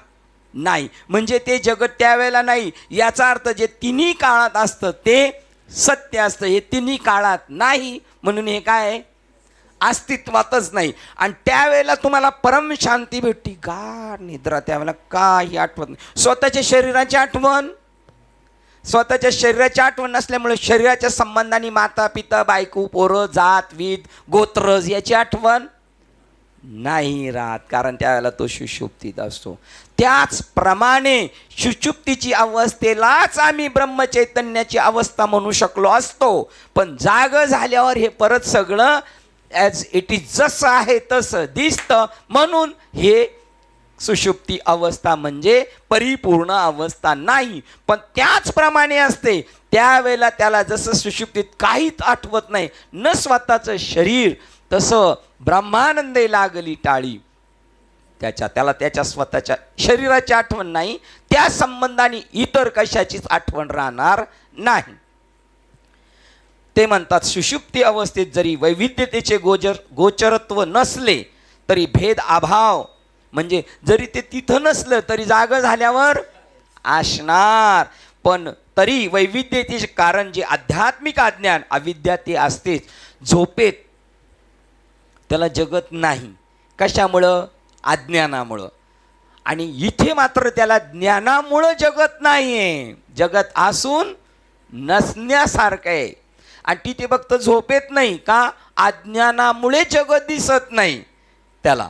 नाही. म्हणजे ते जगत त्यावेळेला नाही. याचा अर्थ जे तिन्ही काळात असतं ते सत्य असतं. हे तिन्ही काळात नाही म्हणून हे काय अस्तित्वातच नाही. आणि त्यावेळेला तुम्हाला परम शांती भेटती, गाढ निद्रा. त्यावेळेला काही आठवत नाही. स्वतःच्या शरीराची आठवण, स्वतःच्या शरीराची आठवण नसल्यामुळे शरीराच्या संबंधाने माता पिता बायको पोरं जात वीत गोत्र याची आठवण नाही राहत, कारण त्यावेळेला तो सुषुप्तीत असतो. त्याचप्रमाणे सुषुप्तीची अवस्थेलाच आम्ही ब्रह्मचैतन्याची अवस्था म्हणू शकलो असतो. पण जाग झाल्यावर हे परत सगळं ॲज इट इज जसं आहे तसं दिसतं. म्हणून हे सुषुप्ती अवस्था म्हणजे परिपूर्ण अवस्था नाही. पण त्याचप्रमाणे असते. त्यावेळेला त्याला जसं सुषुप्तीत काहीच आठवत नाही, न स्वतःचं शरीर, तसं ब्रह्मानंदे लागली टाळी. त्याला त्याच्या स्वतःच्या शरीराची आठवण नाही. त्या संबंधाने इतर कशाचीच आठवण राहणार नाही. ते म्हणतात सुषुप्ती अवस्थेत जरी वैविध्यतेचे गोचरत्व नसले तरी भेद अभाव, म्हणजे जरी ते तिथं नसलं तरी जाग झाल्यावर असणार. पण तरी वैविध्यतेचे कारण जे आध्यात्मिक अज्ञान अविद्या ते असतेच. झोपेत त्याला जगत नाही. कशामुळं? अज्ञानामुळं. आणि इथे मात्र त्याला ज्ञानामुळं जगत नाही आहे. जगत असून नसण्यासारखं आहे. आणि तिथे फक्त झोपेत नाही का, अज्ञानामुळे जगत दिसत नाही त्याला.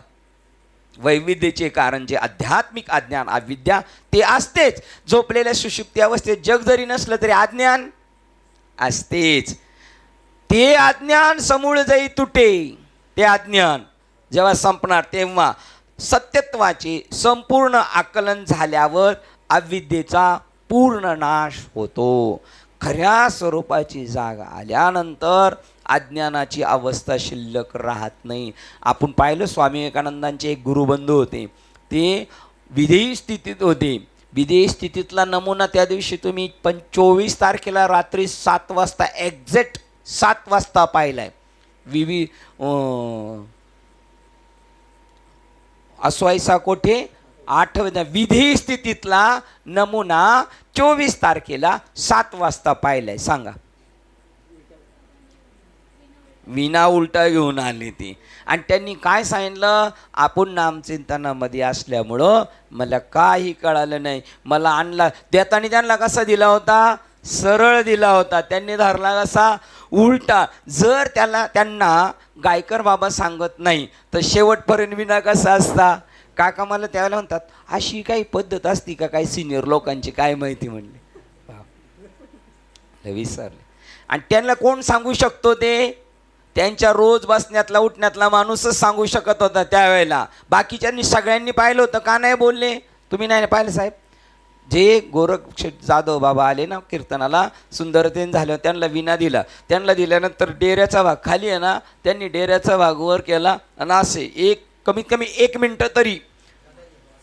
वैविध्यचे कारण जे आध्यात्मिक अज्ञान अविद्या ते असतेच. झोपलेल्या सुषुप्ती अवस्थेत जग जरी नसलं तरी अज्ञान असतेच. ते अज्ञान समूळ जाई तुटे. ते अज्ञान जेव्हा संपणार तेव्हा सत्यत्वाचे संपूर्ण आकलन झाल्यावर अविद्येचा पूर्ण नाश होतो. खऱ्या स्वरूपाची जाग आल्यानंतर अज्ञानाची अवस्था शिल्लक राहत नाही. आपण पाहिलं स्वामी विवेकानंदांचे एक गुरुबंधू होते, ते विधेयी स्थितीत होते. विधेयी स्थितीतला नमुना त्या दिवशी तुम्ही 24 तारखेला रात्री 7 वाजता एक्झॅक्ट 7 वाजता पाहिलाय. असवायसा कोठे 8 विधेयी स्थितीतला नमुना 24 तारखेला 7 वाजता पाहिलाय. सांगा. विना उलटा घेऊन आली ती. आणि त्यांनी काय सांगितलं, आपण नामचिंतनामध्ये असल्यामुळं मला काही कळालं नाही. मला आणला देताना त्यांना कसा दिला होता? सरळ दिला होता. त्यांनी धरला कसा? उलटा. जर त्यांना गायकर बाबा सांगत नाही तर शेवटपर्यंत विना कसा असता? काका मला त्यावेळेला म्हणतात, अशी काही पद्धत असती का काही सिनियर लोकांची, काय माहिती म्हणले. विसरले. आणि त्यांना कोण सांगू शकतो? ते त्यांच्या रोज बसण्यातला उठण्यातला माणूसच सांगू शकत होता त्यावेळेला. बाकीच्यांनी सगळ्यांनी पाहिलं होतं, का नाही बोलले? तुम्ही नाही पाहिलं साहेब? जे गोरख जाधव बाबा आले ना कीर्तनाला, सुंदरतेन झालं, त्यांना विना दिला. त्यांना दिल्यानंतर डेऱ्याचा भाग खाली आहे ना, त्यांनी डेऱ्याचा भाग वर केला आणि असे कमीत कमी 1 मिनटं तरी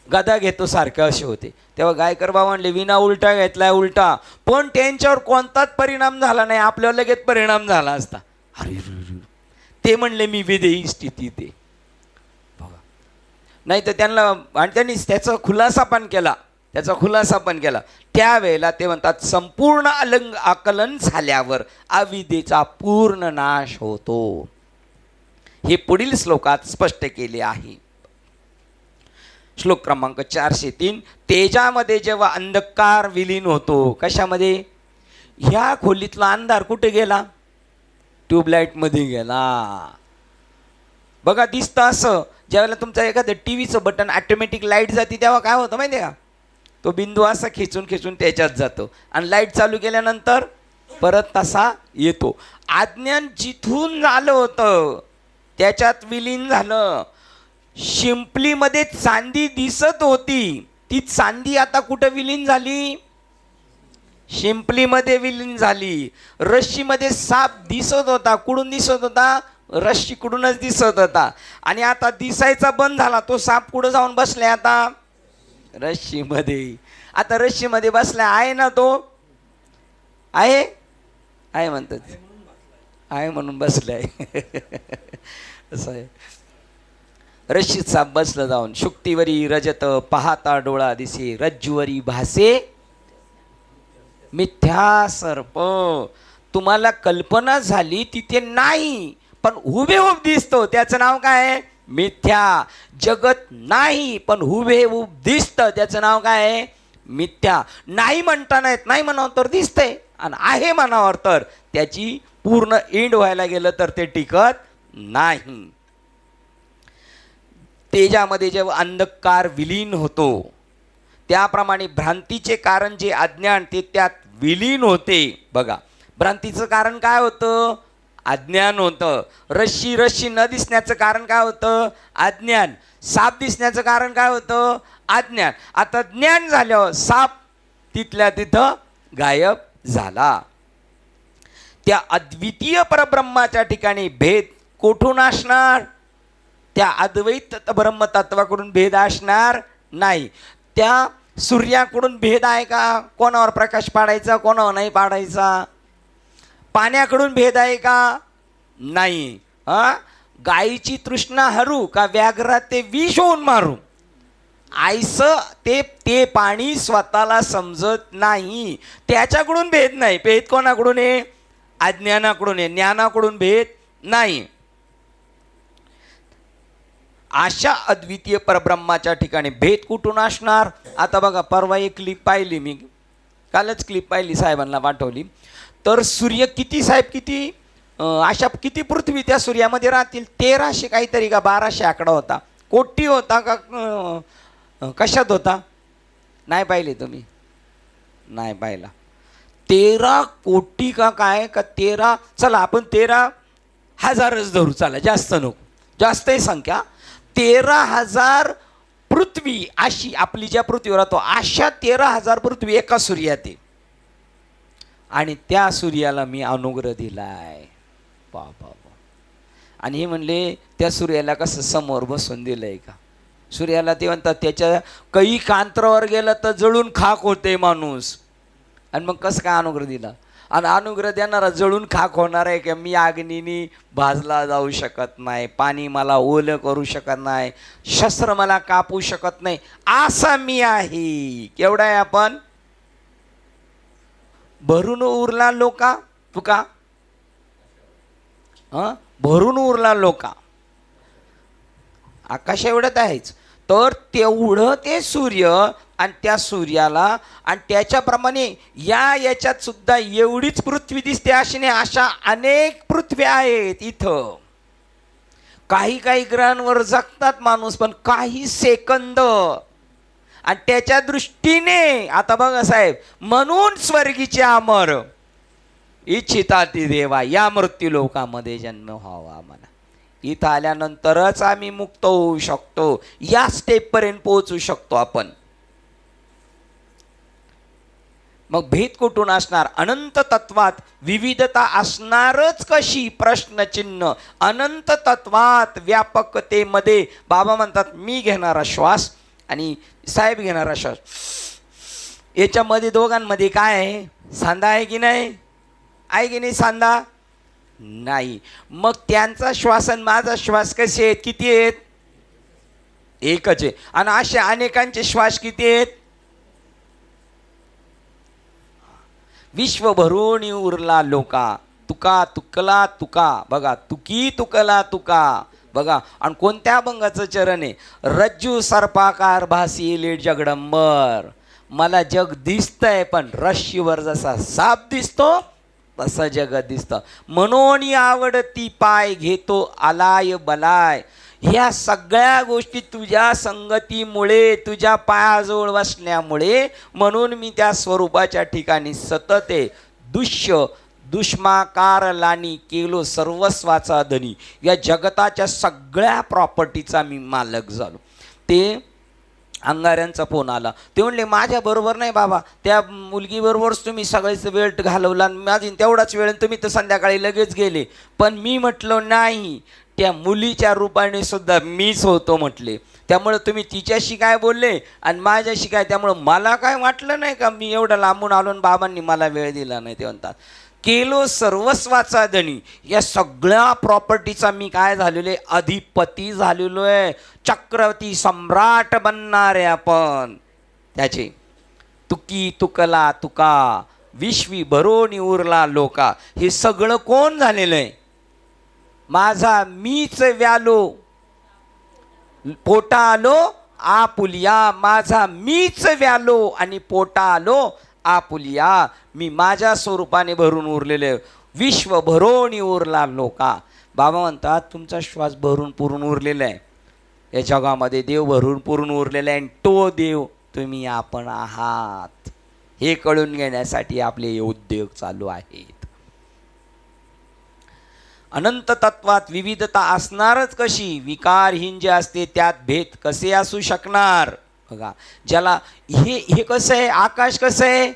गदा घेतो सारखं असे होते. तेव्हा गायकर बाबा म्हणले, विना उलटा घेतलाय उलटा. पण त्यांच्यावर कोणताच परिणाम झाला नाही. आपल्यावर लगेच परिणाम झाला असता. अरे ते म्हणले मी विधेयी स्थितीत आहे बघा. नाही तर त्यांनी त्याचा खुलासा पण केला. त्यावेळेला ते म्हणतात संपूर्ण आकलन झाल्यावर अविद्येचा पूर्ण नाश होतो. हे पुढील श्लोकात स्पष्ट केले आहे. श्लोक क्रमांक 403. तेजामध्ये जेव्हा अंधकार विलीन होतो, कशामध्ये? ह्या खोलीतला अंधार कुठे गेला? ट्यूबलाईटमध्ये गेला. बघा दिसतं असं, ज्यावेळेला तुमचं एखादं टीव्हीचं बटन ऑटोमॅटिक लाईट जाते तेव्हा काय होतं माहिती आहे का? तो बिंदू असा खेचून त्याच्यात जातो आणि लाईट चालू केल्यानंतर परत तसा येतो. अज्ञान जिथून झालं होतं त्याच्यात विलीन झालं. शिंपलीमध्ये चांदी दिसत होती, ती चांदी आता कुठं विलीन झाली? शिंपलीमध्ये विलीन झाली. रश्शीमध्ये साप दिसत होता, कुठून दिसत होता? रश्शीकडूनच दिसत होता. आणि आता दिसायचा बंद झाला. तो साप कुठं जाऊन बसलाय आता? रश्शीमध्ये. आता रश्शीमध्ये बसलाय आहे ना तो? आहे आहे म्हणतात, आहे म्हणून बसलाय. असं आहे. रश्शीत साप बसलं जाऊन. शुक्तीवरी रजत पाहता डोळा दिसे, रज्जुवरी भासे मिथ्या सर्प. तुम्हाला कल्पना झाली तिथे नाही, पण हुबेहूब दिसतो, त्याचं नाव काय? मिथ्या. जगत नाही पण हुबेहूब दिसतं, त्याचं नाव काय? मिथ्या. नाही म्हणता नाहीत, नाही म्हणावं तर दिसतंय, आणि आहे म्हणावर तर त्याची पूर्ण एंड व्हायला गेलं तर ते टिकत नाही. तेजामध्ये जेव्हा अंधकार विलीन होतो, त्याप्रमाणे भ्रांतीचे कारण जे अज्ञान ते त्यात विलीन होते. बघा, भ्रांतीचं कारण काय होतं? अज्ञान होतं. रश्शी न दिसण्याचं कारण काय होतं? अज्ञान. साप दिसण्याचं कारण काय होतं? अज्ञान. आता ज्ञान झाल्यावर साप तिथल्या तिथं गायब झाला. त्या अद्वितीय परब्रह्माच्या ठिकाणी भेद कोठून असणार? त्या अद्वैत ब्रह्मतत्वाकडून भेद असणार नाही. त्या सूर्याकडून भेद आहे का? कोणावर प्रकाश पाडायचा, कोणावर नाही पाडायचा? पाण्याकडून भेद आहे का? नाही. गायीची तृष्णा हरू का व्याघ्रात ते विष होऊन मारू? आईचं ते पाणी स्वतःला समजत नाही, त्याच्याकडून भेद नाही. भेद कोणाकडून आहे? अज्ञानाकडून आहे. ज्ञानाकडून भेद नाही. अशा अद्वितीय परब्रह्माच्या ठिकाणी भेद कुठून असणार? आता बघा, परवा एक क्लिप पाहिली मी, कालच क्लिप पाहिली, साहेबांना पाठवली. तर सूर्य किती साहेब, किती अशा किती पृथ्वी त्या सूर्यामध्ये राहतील? 1300 काहीतरी का 1200 आकडा होता. कोटी होता का कशात होता? नाही पाहिले तुम्ही? नाही पाहिला. 13 कोटी का काय का 13, चला आपण 13,000च धरू, चला जास्त नको, जास्त आहे संख्या. 13,000 पृथ्वी अशी आपली ज्या पृथ्वीवर राहतो अशा 13,000 पृथ्वी एका सूर्यात आहे. आणि त्या सूर्याला मी अनुग्रह दिलाय. बाबा. आणि हे म्हणले त्या सूर्याला कसं समोर बसून दिलंय का? सूर्याला ते म्हणतात त्याच्या काही कांत्रावर गेलं तर जळून खाक होते माणूस. आणि मग कसं काय अनुग्रह दिला? आणि अनुग्रह देणारा जळून खाक होणार आहे की? मी अग्नीने भाजला जाऊ शकत नाही, पाणी मला ओलं करू शकत नाही, शस्त्र मला कापू शकत नाही, असा मी आहे. केवढा आहे आपण? भरून उरला लोका तुका, भरून उरला लोका, आकाश एवढंच आहेच. तर तेवढं ते सूर्य आणि त्या सूर्याला आणि त्याच्याप्रमाणे याच्यात सुद्धा एवढीच पृथ्वी दिसते अशी नाही, अशा अनेक पृथ्व्या आहेत इथं. काही ग्रहांवर जगतात माणूस, पण काही सेकंद. आणि त्याच्या दृष्टीने आता बघा साहेब, म्हणून स्वर्गीचे अमर इच्छिता ती देवा या मृत्यू लोकामध्ये जन्म व्हावा मला. इथं आल्यानंतरच आम्ही मुक्त होऊ शकतो, या स्टेपपर्यंत पोहोचू शकतो आपण. मग भेद कुठून असणार? अनंत तत्वात विविधता असणारच कशी? प्रश्नचिन्ह. अनंत तत्वात व्यापकतेमध्ये बाबा म्हणतात मी घेणारा श्वास आणि साहेब घेणारा श्वास, याच्यामध्ये दोघांमध्ये काय आहे? सांधा आहे की नाही? आहे की नाही सांधा? नाही. मग त्यांचा श्वास आणि माझा श्वास कसे आहेत? किती आहेत? एकच आहे. आणि असे अनेकांचे श्वास किती आहेत? विश्व भरून उरला लोका, तुका तुकला तुका. बघा, तुकी तुकला तुका. बघा, आणि कोणत्या अभंगाचं चरण आहे? रज्जू सर्पाकार भासी लेट जगडंबर. मला जग दिसतंय, पण रश्शीवर जसा साप दिसतो तसं जगत दिसतं. म्हणून आवडती पाय घेतो आलाय बलाय. ह्या सगळ्या गोष्टी तुझ्या संगतीमुळे, तुझ्या पायाजवळ बसण्यामुळे, म्हणून मी त्या स्वरूपाच्या ठिकाणी सतत आहे. दृश्य दुष्माकार लानी केलो सर्वस्वाचा धनी, या जगताच्या सगळ्या प्रॉपर्टीचा मी मालक झालो. ते अंगाऱ्यांचा फोन आला. ते म्हणले माझ्याबरोबर नाही बाबा, त्या मुलगीबरोबरच तुम्ही सगळेच वेळ घालवला, माझी तेवढाच वेळ, तुम्ही तर संध्याकाळी लगेच गेले. पण मी म्हटलं नाही, त्या मुलीच्या रूपाने सुद्धा मीच होतो म्हटले. त्यामुळं तुम्ही तिच्याशी काय बोलले आणि माझ्याशी काय, त्यामुळं मला काय वाटलं नाही का मी एवढं लांबून आलो आणि बाबांनी मला वेळ दिला नाही. ते म्हणतात केलो सर्वस्वाचा धनी, या सगळ्या प्रॉपर्टीचा मी काय झालेलो आहे, अधिपती झालेलो आहे, चक्रवर्ती सम्राट बनणार आहे आपण. त्याचे तुकी तुकला तुका विश्वी भरोनी उरला लोका, हे सगळं कोण झालेलं आहे, माझा मीच व्यालो पोटा आलो आपुलिया, माझा मीच व्यालो आणि पोटा आलो आपुलिया, मी माझ्या स्वरूपाने भरून उरलेले, विश्व भरोनी उरला लोका. बाबा म्हणतात तुमचा श्वास भरून पुरून उरलेला आहे, या जगामध्ये देव भरून पुरून उरलेला आहे, आणि तो देव तुम्ही आपण आहात. हे कळून घेण्यासाठी आपले हे उद्योग चालू आहेत. अनंत तत्वात विविधता असणारच कशी, विकारहीन जे असते त्यात भेद कसे असू शकणार. बघा ज्याला हे कसं आहे, आकाश कसं आहे,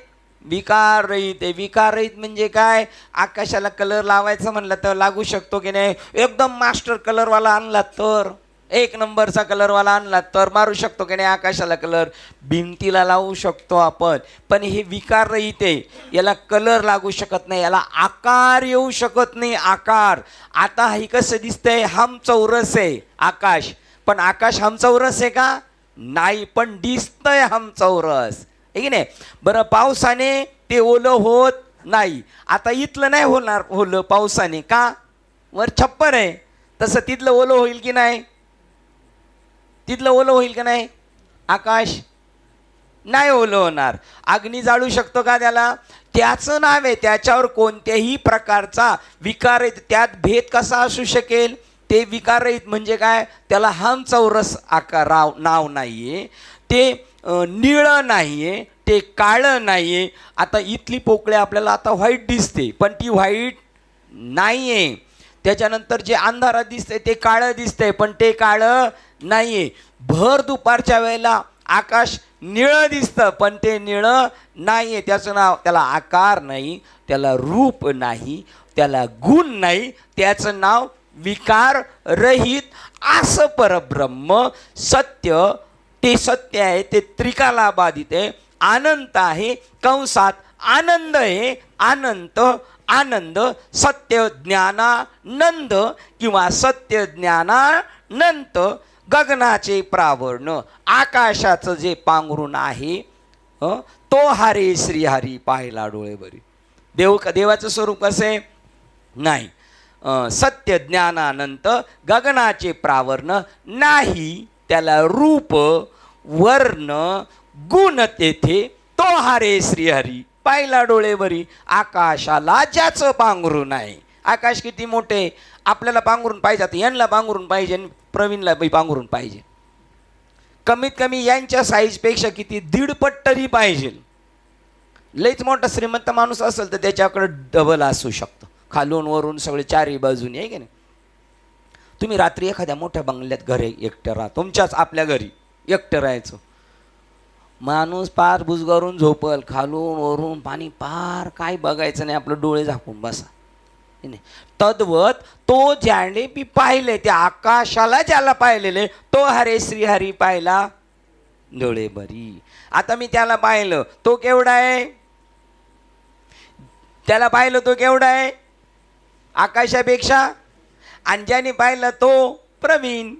विकार रहित आहे. विकार रहित म्हणजे काय, आकाशाला कलर लावायचं म्हणलं तर लागू शकतो की नाही, एकदम मास्टर कलरवाला आणला तर, एक नंबरचा कलरवाला आणला तर मारू शकतो की नाही आकाशाला कलर, भिंतीला लावू शकतो आपण. पण हे विकार रहित आहे, याला कलर लागू शकत नाही, याला आकार येऊ शकत नाही. आकार आता हे कसं दिसतंय, हमचौरस आहे आकाश, पण आकाश हमचौरस आहे का, नाही, पण दिसतंय हमचौरस आहे की नाही. बरं पावसाने ते ओलं होत नाही, आता इथलं नाही होणार ओलं पावसाने, का, वर छप्पर आहे, तसं तिथलं ओलं होईल की नाही, तिथलं ओलं होईल का नाही, आकाश नाही ओलं होणार. अग्नी जाळू शकतो का त्याला, त्याचं नाव आहे, त्याच्यावर कोणत्याही प्रकारचा विकार आहे, त्यात भेद कसा असू शकेल, ते विकाररहित म्हणजे काय, त्याला हमचौरस आकार नाव नाही आहे, ते निळं नाही आहे, ते काळं नाही आहे. आता इथली पोकळी आपल्याला आता व्हाईट दिसते, पण ती व्हाईट नाही आहे. त्याच्यानंतर जे अंधारात दिसते ते काळं दिसतंय, पण ते काळं नाही आहे. भर दुपारच्या वेळेला आकाश निळं दिसतं, पण ते निळं नाही आहे. त्याचं नाव, त्याला आकार नाही, त्याला रूप नाही, त्याला गुण नाही, त्याचं नाव विकार रहित असं परब्रह्म सत्य. ते सत्य आहे, ते त्रिकाला बाधित आहे, अनंत आहे, कंसात आनंद आहे, अनंत आनंद, सत्य ज्ञानानंद किंवा सत्य ज्ञानानंत, गगनाचे प्रावर्ण, आकाशाचं जे पांघरून आहे तो हरे श्रीहरी पाहिला डोळे बरी. देवाचं स्वरूप कसं आहे, नाही, सत्य ज्ञानानंत, गगनाचे प्रावर्ण, नाही त्याला रूप वर्ण गुण तेथे, तो हरे श्रीहरी पाहिला डोळे बरी. आकाशाला ज्याचं पांघरून आहे, आकाश किती मोठे, आपल्याला पांघरून पाहिजे, आता यांना पांघरून पाहिजे, प्रवीणला पांघरून पाहिजे, कमीत कमी यांच्या साईजपेक्षा किती 1.5 पट तरी पाहिजे. लईच मोठा श्रीमंत माणूस असेल तर त्याच्याकडे डबल असू शकतं, खालून वरून सगळे चारही बाजूने, आहे की नाही. तुम्ही रात्री एखाद्या मोठ्या बंगल्यात घरी एकटं राहा, तुमच्याच आपल्या घरी एकटं राहायचं, माणूस पार बुजगारून झोपल, खालून वरून पाणी, पार काय बघायचं नाही, आपलं डोळे झाकून बसा. तद्वत तो ज्याने बी पाहिले, त्या आकाशाला ज्याला पाहिलेले, तो हरे श्रीहरी पाहिला डोळे बरी. आता मी त्याला पाहिलं, तो केवढा आहे, त्याला पाहिलं तो केवढा आहे आकाशापेक्षा, आणि ज्याने पाहिलं तो प्रवीण,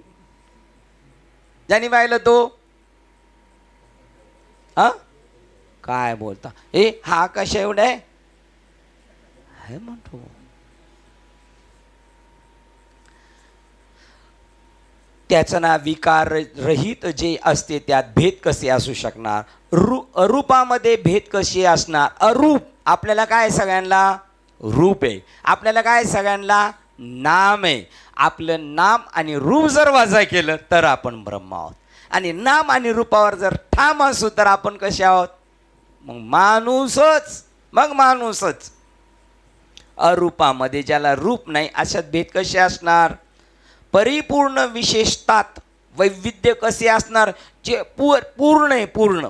ज्याने पाहिलं तो काय बोलता, हा आकाश एवढा आहे म्हणतो. त्याचं नाव विकार रहित जे असते, त्यात भेद कसे असू शकणार, अरूपामध्ये भेद कसे असणार. अरूप आपल्याला काय, सगळ्यांना रूप आहे, आपल्याला काय सगळ्यांना नाम आहे. आपलं नाम आणि रूप जर वजा केलं तर आपण ब्रह्म आहोत, आणि नाम आणि रूपावर जर ठाम असू तर आपण कसे आहोत, मग माणूसच, मग माणूसच. अरूपामध्ये ज्याला रूप नाही अशात भेद कसे असणार? परिपूर्ण विशेषतात वैविध्य कसे असणार? जे पूर्ण आहे, पूर्ण.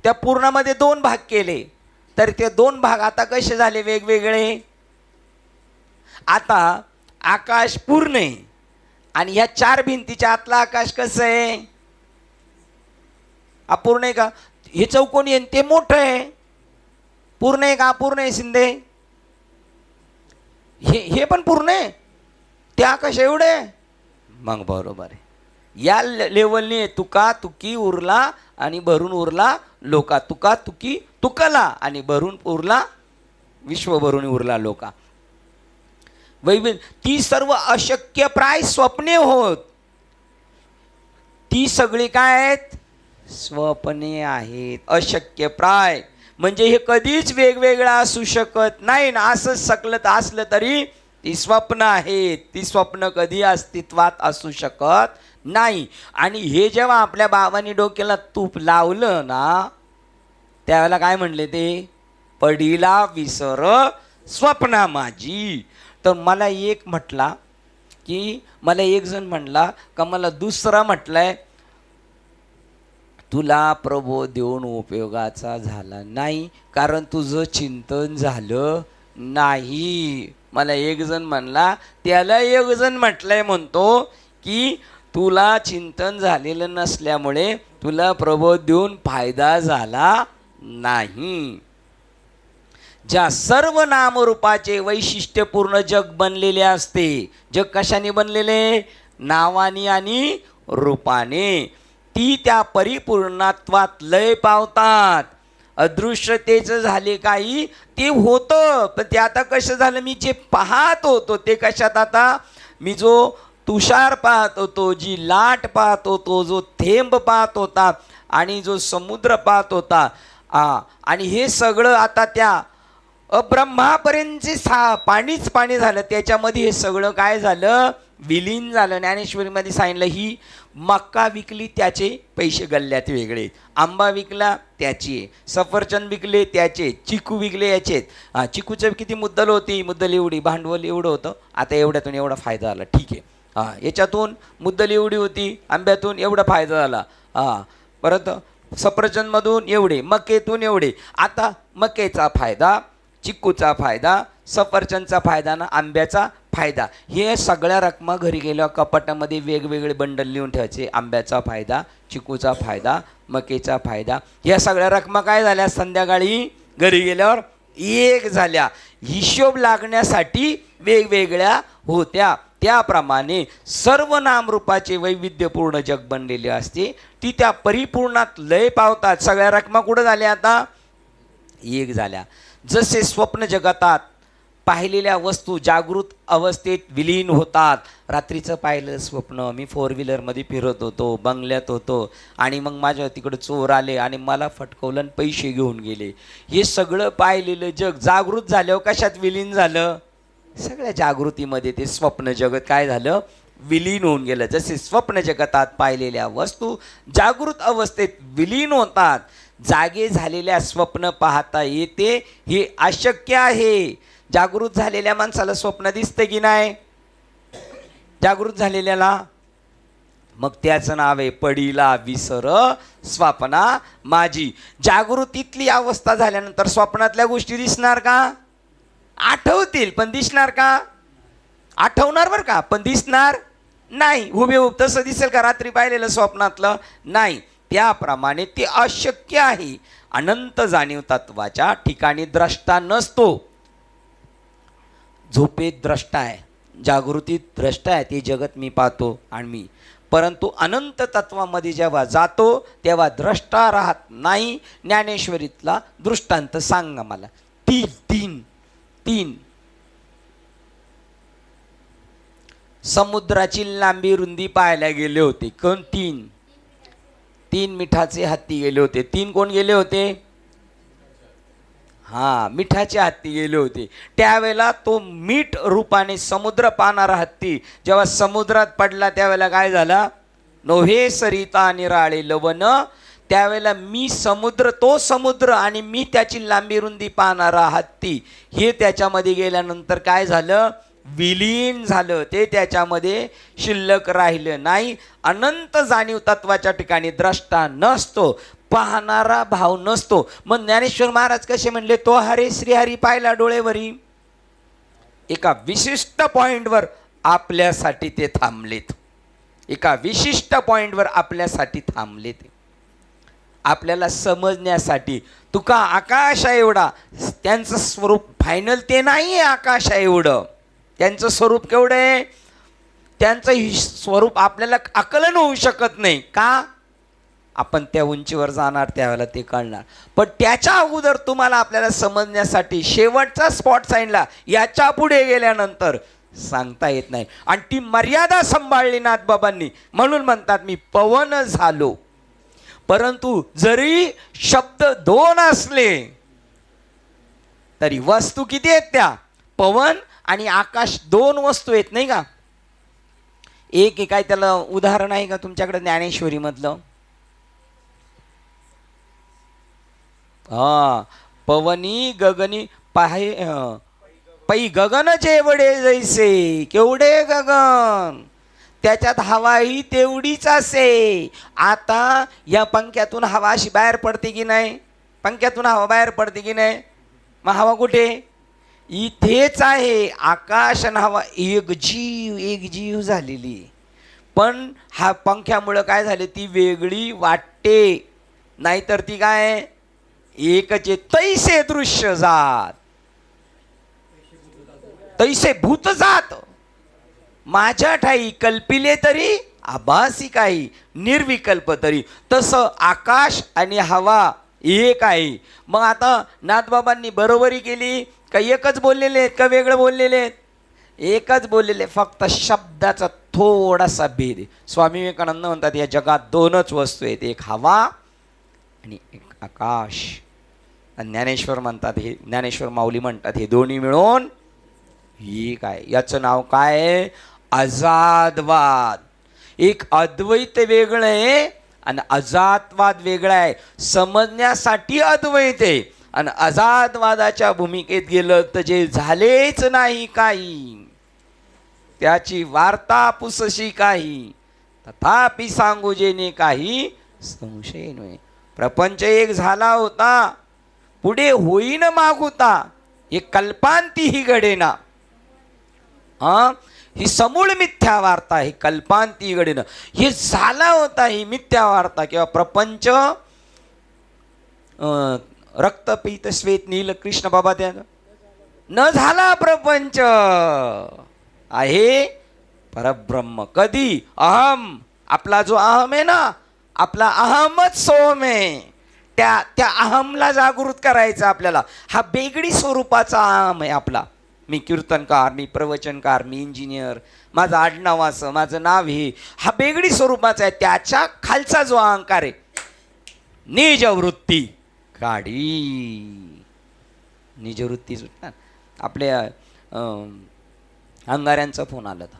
त्या पूर्णामध्ये दोन भाग केले तर ते दोन भाग आता कसे झाले? वेगवेगळे. आता आकाश पूर्ण आहे आणि ह्या चार भिंतीच्या आतला आकाश कसं आहे? अपूर्ण आहे का? हे चौकोनी आहे ते मोठं आहे. पूर्ण आहे का अपूर्ण आहे शिंदे? हे पण पूर्ण आहे, ते आकाश एवढे आहे. मग बरोबर आहे. या लेवलने तुका तुकी उरला आणि भरून उरला लोका. तुका तुकी तुकला आणि भरून उरला विश्व, भरून उरला लोका. ती सर्व अशक्य प्राय स्वप्ने होत. ती सगळी काय आहेत? स्वप्ने आहेत. अशक्य प्राय म्हणजे हे कधीच वेगवेगळं असू शकत नाही ना. असंच सकलत असलं तरी ती स्वप्न आहेत. ती स्वप्न कधी अस्तित्वात असू शकत नाही. आणि हे जेव्हा आपल्या बाबांनी डोक्याला तूप लावलं ना त्यावेळेला काय म्हणले ते? पडीला विसर स्वप्ना माझी. तर मला एक म्हटला की मला एक जण म्हणला का मला दुसरा म्हटलाय तुला प्रबोध देऊन उपयोगाचा झाला नाही कारण तुझं चिंतन झालं नाही. मला एक जण म्हणला, त्याला एक जण म्हटलंय म्हणतो की तुला चिंतन झालेलं नसल्यामुळे तुला प्रबोध देऊन फायदा झाला नाही. ज्या सर्व नामरूपाचे वैशिष्ट्यपूर्ण जग बनलेले असते. जग कशाने बनलेले? नावाने आणि रूपाने. ती त्या परिपूर्णत्वात लय पावतात. अदृश्यतेचं झाले काही ते होतं, पण ते आता कसं झालं? मी जे पाहत होतो ते कशात? आता मी जो तुषार पाहत होतो, जी लाट पाहत होतो, जो थेंब पाहत होता आणि जो समुद्र पाहत होता, आणि हे सगळं आता त्या अब्रह्मापर्यंतचे पाणीच पाणी झालं. त्याच्यामध्ये हे सगळं काय झालं? विलीन झालं. ज्ञानेश्वरीमध्ये सांगितलं ही मक्का विकली त्याचे पैसे गल्ल्यात वेगळे, आंबा विकला त्याची, सफरचंद विकले त्याचे, चिकू विकले याचे. चिकूचं किती मुद्दल होती? मुद्दल एवढी, भांडवल एवढं होतं. आता एवढ्यातून एवढा फायदा आला, ठीक आहे. याच्यातून मुद्दल एवढी होती, आंब्यातून एवढा फायदा झाला. परत सफरचंदमधून एवढे, मकेतून एवढे. आता मकेचा फायदा, चिक्कूचा फायदा, सफरचंदचा फायदा ना आंब्याचा फायदा. हे सगळ्या रकमा घरी गेल्यावर कपाटामध्ये वेगवेगळे बंडल लिहून ठेवायचे. आंब्याचा फायदा, चिकूचा फायदा, मकेचा फायदा. ह्या सगळ्या रकमा काय झाल्या? संध्याकाळी घरी गेल्यावर एक झाल्या. हिशोब लागण्यासाठी वेगवेगळ्या होत्या. त्याप्रमाणे सर्व नामरूपाचे वैविध्यपूर्ण जग बनलेले असते. ती त्या परिपूर्णात लय पावतात. सगळ्या रकमा कुठं झाल्या? आता एक झाल्या. जसे स्वप्न जगतात पाहिलेल्या वस्तू जागृत अवस्थेत विलीन होतात. रात्रीचं पाहिलं स्वप्न, मी 4 व्हीलरमध्ये फिरत होतो, बंगल्यात होतो आणि मग माझ्या तिकडं चोर आले आणि मला फटकवलं आणि पैसे घेऊन गेले. हे सगळं पाहिलेलं जग जागृत झाल्यावर कशात विलीन झालं? सगळ्या जागृतीमध्ये ते स्वप्न जगत काय झालं? विलीन होऊन गेलं. जसे स्वप्न जगतात पाहिलेल्या वस्तू जागृत अवस्थेत विलीन होतात. जागे झालेल्या स्वप्न पाहता येते हे अशक्य आहे. जागृत झालेल्या माणसाला स्वप्न दिसतं की नाही? जागृत झालेल्याला. मग त्याचं नाव आहे पडीला विसर स्वप्ना माझी. जागृतीतली अवस्था झाल्यानंतर स्वप्नातल्या गोष्टी दिसणार का? आठवतील पण दिसणार का? आठवणार बरं का, पण दिसणार नाही. हुबेहूब तसं दिसेल का रात्री पाहिलेलं स्वप्नातलं? नाही. त्याप्रमाणे ते अशक्य आहे. अनंत जाणीव तत्वाच्या ठिकाणी द्रष्टा नसतो. झोपेत द्रष्टा आहे, जागृतीत द्रष्टा आहे. ते जगत मी पाहतो आणि मी, परंतु अनंत तत्वामध्ये जेव्हा जातो तेव्हा द्रष्टा राहत नाही. ज्ञानेश्वरीतला दृष्टांत सांगा मला. तीन समुद्राची लांबी रुंदी पाहायला गेले होते. कोण? तीन मिठाचे हत्ती गेले होते. 3 कोण गेले होते? मिठाचे हत्ती गेले होते. त्यावेळेला तो मीठ रूपाने समुद्र पाहणारा हत्ती जेव्हा समुद्रात पडला त्यावेळेला काय झाला? नोहे सरिता निराळे लवण त्यावेळेला मी समुद्र, तो समुद्र आणि मी त्याची लांबी रुंदी पाहणारा हत्ती, हे त्याच्यामध्ये गेल्यानंतर काय झालं, विलीन झालं. ते त्याच्यामध्ये शिल्लक राहिलं नाही. अनंत जाणीव तत्वाच्या ठिकाणी द्रष्टा नसतो, पाहणारा भाव नसतो. मग ज्ञानेश्वर महाराज कसे म्हणले, तो हरे श्रीहरी पाहिला डोळेवरी. एका विशिष्ट पॉइंटवर आपल्यासाठी ते थांबलेत. एका विशिष्ट पॉइंटवर आपल्यासाठी थांबले ते, आपल्याला समजण्यासाठी. तुका आकाश आहे एवढा, त्यांचं स्वरूप फायनल ते नाही आहे. आकाश आहे एवढं त्यांचं स्वरूप केवढं आहे, त्यांचं स्वरूप आपल्याला आकलन होऊ शकत नाही. का? आपण त्या उंचीवर जाणार त्यावेळेला ते कळणार. पण त्याच्या अगोदर तुम्हाला आपल्याला समजण्यासाठी शेवटचा स्पॉट सांगितला, याच्या पुढे गेल्यानंतर सांगता येत नाही. आणि ती मर्यादा सांभाळली नाथबाबांनी. म्हणून म्हणतात मी पवन झालो. परंतु जरी शब्द दोन असले तरी वस्तू किती आहेत, त्या पवन आणि आकाश दोन वस्तू आहेत नाही का. एक काय त्याला उदाहरण आहे का तुमच्याकडे ज्ञानेश्वरी मधलं? पवनी गगनी पाहे पै गगन जेवढे जैसे, केवढे गगन, त्याच्यात हवाही तेवढीच असे. आता या पंख्यातून हवा अशी बाहेर पडते की नाही, पंख्यातून हवा बाहेर पडते की नाही, मग हवा कुठे, इथेच आहे. आकाश आणि हवा एक जीव झालेली. पण हा पंख्यामुळं काय झाले, ती वेगळी वाटते. नाहीतर ती काय एकचे तैसे दृश्य जात, तैसे भूत जात. माझ्या ठाई कल्पिले तरी आभासी काही, निर्विकल्प तरी. तसं आकाश आणि हवा एक आहे. मग आता नाथबाबांनी बरोबरी केली का एकच बोललेले आहेत का वेगळं बोललेले आहेत? एकच बोललेले, फक्त शब्दाचा थोडासा भेद आहे. स्वामी विवेकानंद म्हणतात या जगात दोनच वस्तू आहेत, एक हवा आणि एक आकाश. आणि ज्ञानेश्वर म्हणतात, हे ज्ञानेश्वर माऊली म्हणतात, हे दोन्ही मिळून ही काय, याचं नाव काय आहे, अजादवाद. एक अद्वैत वेगळं आहे आणि अजातवाद वेगळा आहे. समजण्यासाठी अद्वैत आहे आणि अजातवादाच्या भूमिकेत गेलं तर जे झालेच नाही काही, त्याची वार्ता पुसशी काही, तथापि सांगू जेणे काही संशय नव्हे. प्रपंच एक झाला होता, पुढे होईन मागुता, हे कल्पांती ही घडेना. ही समूळ मिथ्या वार्ता, ही कल्पांती घडेना. हे झाला होता, ही मिथ्या वार्ता किंवा प्रपंच रक्त पीत श्वेत नील कृष्ण बाबा, त्या न झाला प्रपंच आहे परब्रह्म. कधी? अहम, आपला जो अहम आहे ना, आपला अहमच सोम आहे. त्या अहमला जागृत करायचं आपल्याला. हा बेगडी स्वरूपाचा अहम आहे आपला. मी कीर्तनकार, मी प्रवचनकार, मी इंजिनियर, माझं आडनाव असं, माझं नाव हे, हा बेगडी स्वरूपाचा आहे. त्याच्या खालचा जो अहंकार आहे, निजवृत्ती काढी, निजवृत्ती सुटणार. आपल्या अंगाऱ्यांचा फोन आला होता.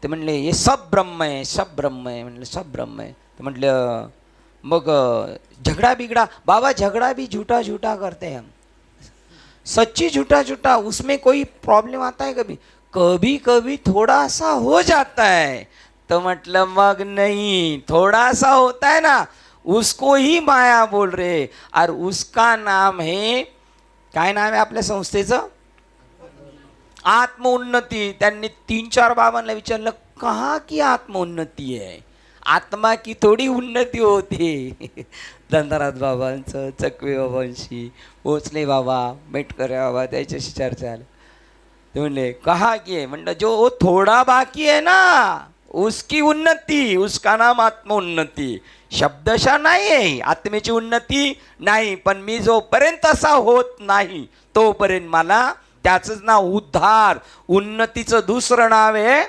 ते म्हणले हे सब ब्रह्म आहे, सब ब्रह्म आहे. म्हणलं सब ब्रह्म आहे. तर म्हटलं मग झगड़ा बिगड़ा, बाबा झगड़ा भी झूठा झूठा करते हैं हम, सच्ची झूठा झूठा, उसमें कोई प्रॉब्लम आता है कभी? कभी कभी थोड़ा सा हो जाता है. तो मतलब मग नहीं, थोड़ा सा होता है ना, उसको ही माया बोल रहे. और उसका नाम है, काय नाम आहे आपल्या संस्थेचं? आत्मोन्नती. त्यांनी 3-4 बाबांना विचारलं, कहाँ की आत्मोन्नती है, आत्मा की थोडी उन्नती होते. धनराज बाबांचं, चकवे बाबांशी, भोसले बाबा, मेटकर बाबा, त्याच्याशी चर्चा झाली. ते म्हणले कहा की आहे? म्हणलं जो थोडा बाकी आहे ना, उसकी उन्नती, उसका नाम आत्मोन्नती. शब्दशः नाही आहे, आत्मेची उन्नती नाही. पण मी जोपर्यंत असा होत नाही तोपर्यंत मला त्याचंच नाव उद्धार. उन्नतीचं दुसरं नाव आहे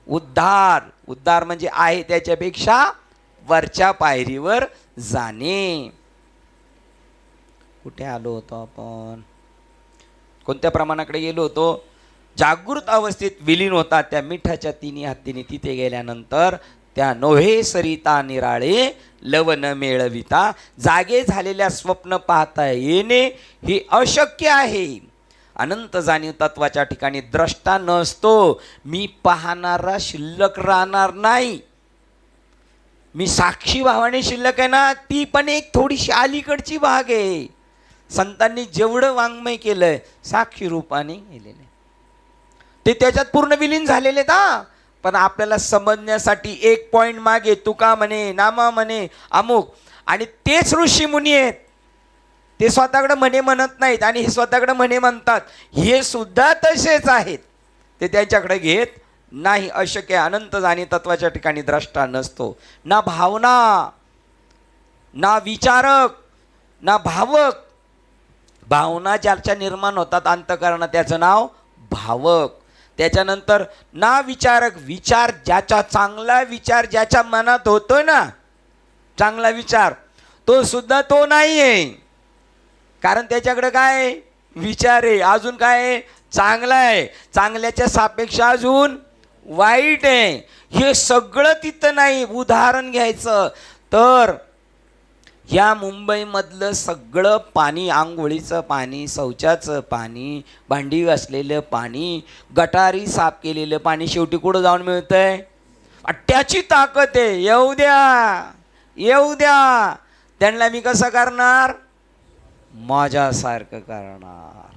उद्धार. उद्धार म्हणजे आहे त्याच्यापेक्षा वरच्या पायरीवर जाणे. कुठे आलो होतो आपण? कोणत्या प्रमाणाकडे गेलो होतो? जागृत अवस्थेत विलीन होता त्या मिठाच्या 3 हत्तीने. तिथे गेल्यानंतर त्या नोव्हे सरिता निराळे लवन मेळविता. जागे झालेल्या स्वप्न पाहता येणे हे अशक्य आहे. अनंत जाणीव तत्वाच्या ठिकाणी द्रष्टा नसतो. मी पाहणारा शिल्लक राहणार नाही. मी साक्षी भावाने शिल्लक आहे ना, ती पण एक थोडीशी अलीकडची भाग आहे. संतांनी जेवढं वाङ्मय केलंय साक्षी रूपाने केलेलं आहे, ते त्याच्यात पूर्ण विलीन झालेले आहेत. पण आपल्याला समजण्यासाठी एक पॉइंट मागे तुका म्हणे, नामा म्हणे, अमुक, आणि तेच ऋषी मुनी आहेत. ते स्वतःकडे म्हणे म्हणत नाहीत आणि हे स्वतःकडे म्हणे म्हणतात. हे सुद्धा तसेच आहेत, ते त्यांच्याकडे घेत नाही. अशक्य. अनंत जाणी तत्वाच्या ठिकाणी द्रष्टा नसतो. ना भावना, ना विचारक, ना भावक. भावना ज्याच्या निर्माण होतात अंतःकरणात त्याचं नाव भावक. त्याच्यानंतर ना विचारक, विचार ज्याचा, चांगला विचार ज्याच्या मनात होतो ना, चांगला विचार, तो सुद्धा तो नाही आहे. कारण त्याच्याकडे काय विचार आहे, अजून काय चांगला आहे, चांगल्याच्या सापेक्ष अजून वाईट आहे. हे सगळं तिथं नाही. उदाहरण घ्यायचं तर या मुंबईमधलं सगळं पाणी, आंघोळीचं पाणी, शौचाचं पाणी, भांडी घासलेलं पाणी, गटारी साफ केलेलं पाणी शेवटी कुठं जाऊन मिळतंय? त्याची ताकद आहे. येऊ द्या, येऊ द्या, त्यांना मी कसं करणार? माझ्यासारखं करणार.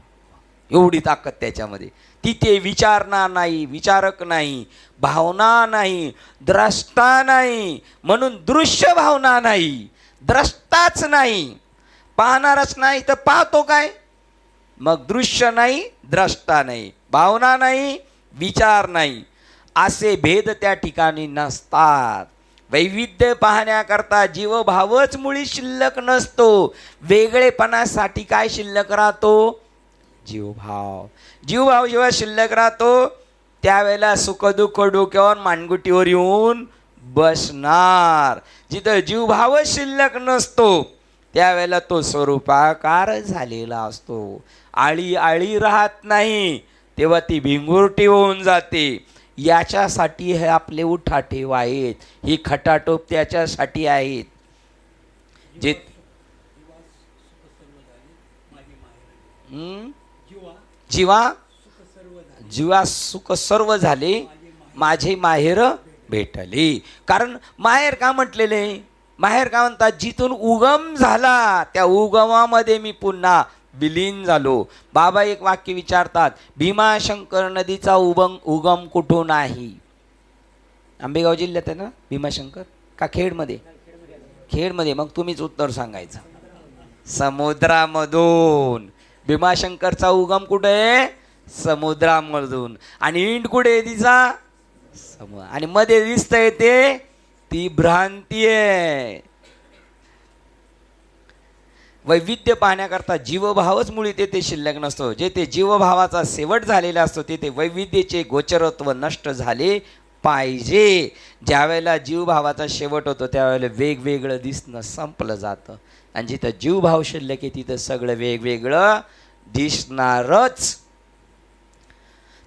एवढी ताकद त्याच्यामध्ये. तिथे विचारणार नाही, विचारक नाही, भावना नाही, द्रष्टा नाही, म्हणून दृश्य भावना नाही, द्रष्टाच नाही, पाहणारच नाही. तर पाहतो काय? मग दृश्य नाही, द्रष्टा नाही, भावना नाही, विचार नाही, असे भेद त्या ठिकाणी नसतात. वैविध्य पाहण्याकरता जीवभावच मुळी शिल्लक नसतो. वेगळेपणासाठी काय शिल्लक राहतो? जीवभाव. जीवभाव जेव्हा शिल्लक राहतो त्यावेळेला सुखदुःख डोक्यावर मानगुटीवर येऊन बसणार. जिथं जीवभावच शिल्लक नसतो त्यावेळेला तो स्वरूपाकार झालेला असतो. आळी आळी राहत नाही, तेव्हा ती भिंगुरटी होऊन जाते. याच्यासाठी हे आपले उठाठेव आहेत, ही खटाटोप त्याच्यासाठी आहेत. जे जीवा सुख सर्व झाले, माझे माहेर भेटले. कारण माहेर का म्हटलेले? माहेर का म्हणतात? जिथून उगम झाला त्या उगमामध्ये मी पुन्हा विलीन झालो. बाबा एक वाक्य विचारतात, भीमाशंकर नदीचा उगम कुठून आहे? आंबेगाव जिल्ह्यात आहे ना भीमाशंकर, का खेडमध्ये? खेडमध्ये. मग तुम्हीच उत्तर सांगायचं. समुद्रामधून. भीमाशंकरचा उगम कुठे आहे? समुद्रामधून. आणि इंड कुठे आहे तिचा? आणि मध्ये दिसतंय ते, ती भ्रांती आहे. वैविध्य पाहण्याकरता जीवभावच मुळी तेथे शिल्लक नसतो. जेथे जीवभावाचा शेवट झालेला असतो तेथे वैविध्यचे गोचरत्व नष्ट झाले पाहिजे. ज्यावेळेला जीवभावाचा शेवट होतो त्यावेळेला वेगवेगळं दिसणं संपलं जातं. आणि जिथं जीवभाव शिल्लक आहे तिथं सगळं वेगवेगळं दिसणारच.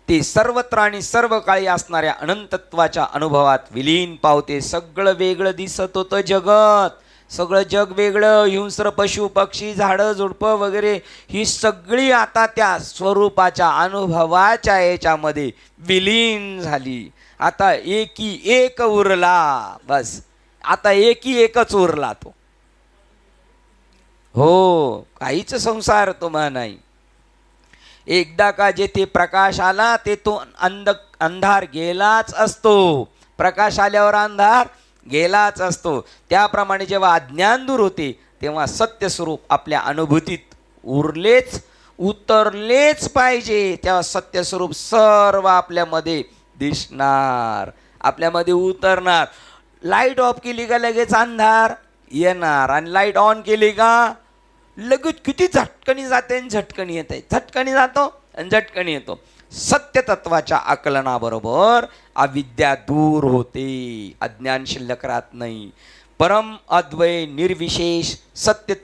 ते सर्वत्र आणि सर्व काळी असणाऱ्या अनंतत्वाच्या अनुभवात विलीन पावते. सगळं वेगळं दिसत होतं जगत, सगळं जग वेगळं, हिंस्र पशु पक्षी झाडं झुडपं वगैरे ही सगळी आता त्या स्वरूपाच्या अनुभवाच्या याच्यामध्ये विलीन झाली. आता एकी एक उरला, बस आता एकी एकच उरला तो. हो, काहीच संसार तुम्हा नाही. एकदा का जेथे प्रकाश आला ते तो अंधार गेलाच असतो. प्रकाश आल्यावर अंधार गेलाच असतो. त्याप्रमाणे जेव्हा अज्ञान दूर होते तेव्हा सत्यस्वरूप आपल्या अनुभूतीत उतरलेच पाहिजे. तेव्हा सत्यस्वरूप सर्व आपल्यामध्ये दिसणार, आपल्यामध्ये उतरणार. लाईट ऑफ केली का लगेच अंधार येणार, आणि लाईट ऑन केली का लगेच किती झटकणी जाते आणि झटकणी येते, झटकणी जातो आणि झटकणी येतो. सत्य तत्वाच्या आकलनाबरोबर अविद्या दूर होते, अज्ञान शिल्लक राहत नाही. परम अद्वय निर्विशेष सत्य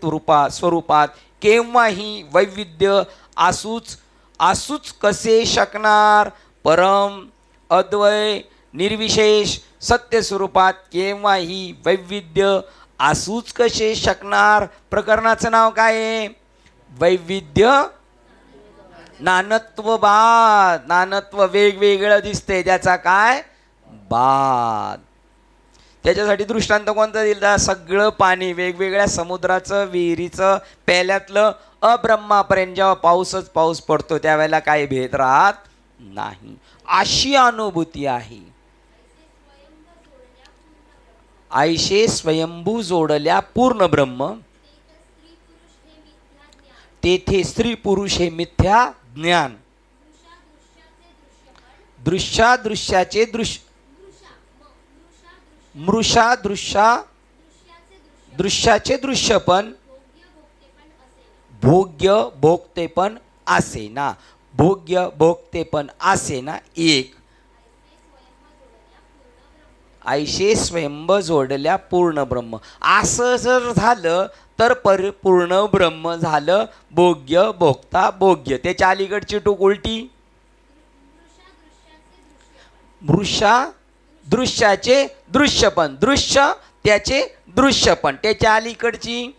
स्वरूपात केव्हाही वैविध्य आसूच कसे शकणार? परम अद्वय निर्विशेष सत्य स्वरूपात केव्हाही वैविध्य असूच कसे शकणार. प्रकरणाचं नाव काय आहे? वैविध्य नानत्व बाद. नानत्व वेगवेगळं दिसते, त्याचा काय बाद. त्याच्यासाठी दृष्टांत कोणता दिला? सगळं पाणी वेगवेगळ्या समुद्राचं, विहिरीचं, पेल्यातलं अब्रह्मापर्यंत जेव्हा पाऊसच पाऊस पडतो त्यावेळेला काही भेद राहत नाही, अशी अनुभूती आहे. आयशे स्वयंभू जोडल्या पूर्ण ब्रह्म, तेथे स्त्री पुरुष हे मिथ्या ज्ञान. दृश्याचे दृश्य, दृश्याचे दृश्य पण भोग्य भोगते पण असे ना. भोग्य भोगते पण असे ना एक. आयशे स्वयंभ जोडल्या पूर्ण ब्रह्म. असं जर झालं तर परिपूर्ण ब्रह्म झालं. भोग्य भोगता भोग्य. त्याच्या अलीकडची टूक उलटी. दृश्याचे दृश्य पण, दृश्य त्याचे दृश्य पण. त्याच्या अलीकडची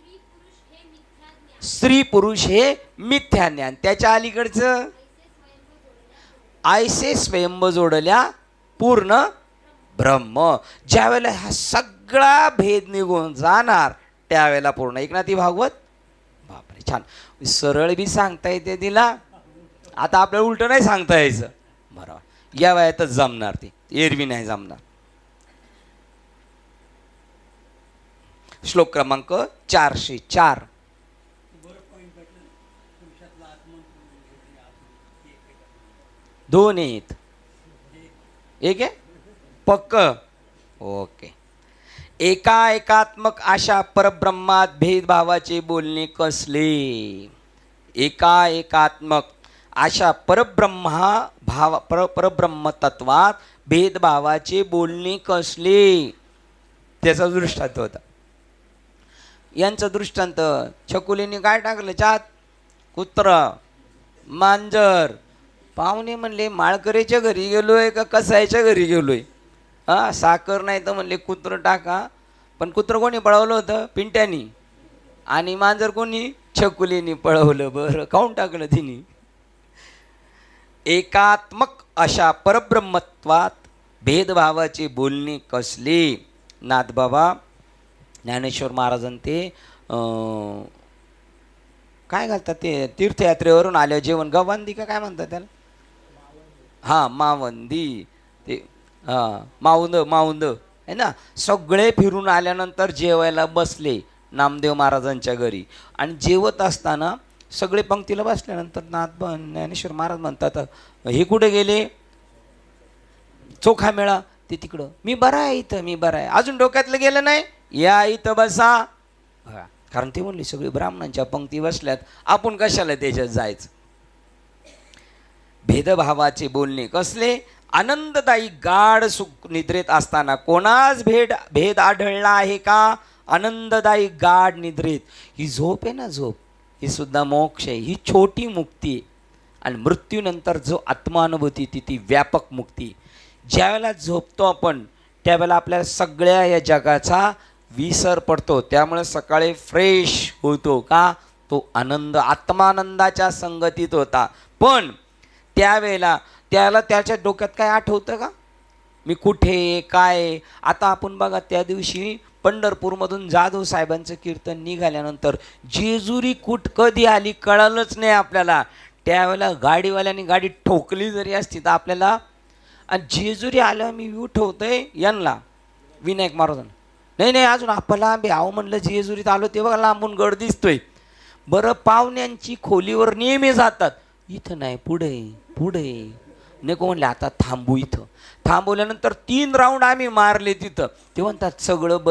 स्त्री पुरुष हे मिथ्या ज्ञान. त्याच्या अलीकडचं आयसे स्वयंभ जोडल्या पूर्ण ब्रह्म. ज्यावेळेला हा सगळा भेद निघून जाणार त्यावेळेला पूर्ण. एकनाथी भागवत. बापरे छान, सरळ बी सांगता येते तिला. आता आपल्याला उलट नाही सांगता यायचं. बरोबर, या वयातच जमणार ती, एरवी नाही जमणार. श्लोक क्रमांक 404. दोन आहेत, एक आहे पक्क. ओके. एकात्मक अशा परब्रह्मात भेदभावाचे बोलणे कसले. एकात्मक अशा परब्रह्म तत्वात भेदभावाचे बोलणे कसले. त्याचा दृष्टांत होता. यांचं दृष्टांत, छकुलीने काय टाकलं चात? कुत्र, मांजर. पाहुणे म्हणले माळकरीच्या घरी गेलोय का कसायच्या घरी गेलोय. हा, साखर नाही तर म्हणले कुत्र टाका. पण कुत्र कोणी पळवलं होतं? पिंट्यानी. आणि मांजर कोणी? छकुलीने पळवलं. बरं, काऊन टाकलं तिने? एकात्मक अशा परब्रह्मत्वात भेदभावाचे बोलणे कसले. नाथबाबा ज्ञानेश्वर महाराजांनी ते काय घालतात ते, तीर्थयात्रेवरून आल्या जेवण, गवांदी का काय म्हणतात त्याला? हां, मावंदी. ते हां, माऊंद आहे ना. सगळे फिरून आल्यानंतर जेवायला बसले नामदेव महाराजांच्या घरी. आणि जेवत असताना सगळे पंक्तीला बसल्यानंतर ज्ञानेश्वर महाराज म्हणतात, हे कुठे गेले? चोखा मेळा. ते तिकडं. मी बरा आहे इथं, मी बरा आहे. अजून डोक्यातलं गेलं नाही? या इथं बसा. कारण ते म्हणले सगळे ब्राह्मणांच्या पंक्ती बसल्यात, आपण कशाला त्याच्यात जायचं. भेदभावाचे बोलणे कसले. आनंददायी गाढ सुख निद्रेत असताना कोणाच भेद आढळला आहे का? आनंददायी गाढ निद्रेत. ही झोप आहे ना, झोप ही सुद्धा मोक्ष आहे. ही छोटी मुक्ती आहे. आणि मृत्यूनंतर जो आत्मानुभूती ती व्यापक मुक्ती. ज्यावेळेला झोपतो आपण त्यावेळेला आपल्या सगळ्या या जगाचा विसर पडतो. त्यामुळे सकाळी फ्रेश होतो का? तो आनंद आत्मानंदाच्या संगतीत होता. पण त्यावेळेला त्याला त्याच्या डोक्यात काय आठवतं का? मी कुठे काय. आता आपण बघा, त्या दिवशी पंढरपूरमधून जाधव साहेबांचं कीर्तन निघाल्यानंतर जेजुरी कधी आली कळलंच नाही आपल्याला. त्यावेळेला गाडीवाल्याने गाडी ठोकली जरी असती तर आपल्याला. आणि जेजुरी आलं मी उठवतोय यांना, विनायक महाराजांना. नाही अजून आपल्याला आहो म्हणलं जेजुरीत आलो ते बघा लांबून गड दिसतोय. बरं, पाहुण्यांची खोलीवर नेहमी जातात. इथं नाही, पुढे नको म्हणले. आता थांबू. इथं थांबवल्यानंतर 3 राऊंड आम्ही मारले तिथं. ते म्हणतात सगळं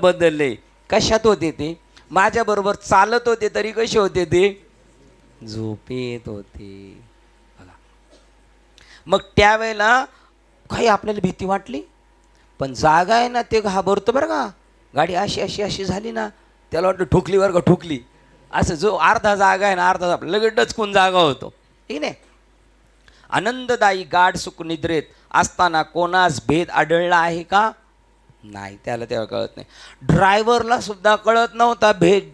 बदलले. कशात होते ते? माझ्याबरोबर चालत होते तरी कसे होते ते? झोपेत होते. मग त्यावेळेला काही आपल्याला भीती वाटली. पण जागा आहे ना, ते घाबरतो बरं का. गाडी अशी झाली ना, त्याला वाटतं ठोकली बरं का, ठोकली. असं जो अर्धा जागा आहे ना, अर्धा लगेच डचकून जागा होतो, ठीक नाही. आनंददायी गाढ सुख निद्रेत असताना कोणास भेद आढळला आहे का? नाही, त्याला तेव्हा कळत नाही. ड्रायव्हरला सुद्धा कळत नव्हता भेद.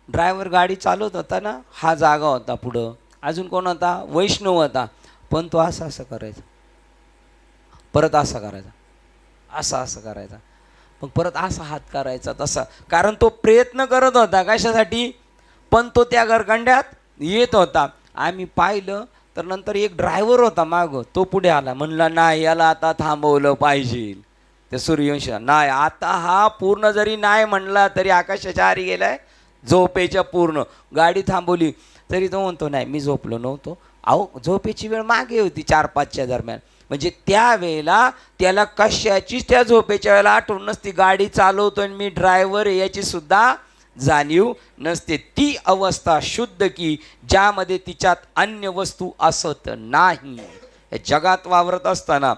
ड्रायव्हर गाडी चालवत होता ना, हा जागा होता पुढं, अजून कोण होता? वैष्णव होता. पण तो असं करायचा, परत असा करायचा, असं करायचा, मग परत असा हात करायचा तसा, कारण तो प्रयत्न करत होता कशासाठी, पण तो त्या गरगंड्यात येत होता. आम्ही पाहिलं तर नंतर एक ड्रायव्हर होता मागं, तो पुढे आला, म्हणला नाही याला आता थांबवलं पाहिजे. ते सूर्यवंशी नाही, आता हा पूर्ण जरी नाही म्हणला तरी आकाशाच्या आरी गेलाय, झोपेच्या पूर्ण. गाडी थांबवली तरी तो म्हणतो नाही मी झोपलो नव्हतो. अहो झोपेची वेळ मागे होती 4-5च्या दरम्यान, म्हणजे त्यावेळेला त्याला कशाचीच त्या झोपेच्या वेळेला आठवण नसती, गाडी चालवतो आणि मी ड्रायव्हर याची सुद्धा जाणीव नसते. ती अवस्था शुद्ध की ज्यामध्ये तिच्यात अन्य वस्तू असत नाही. जगात वावरत असताना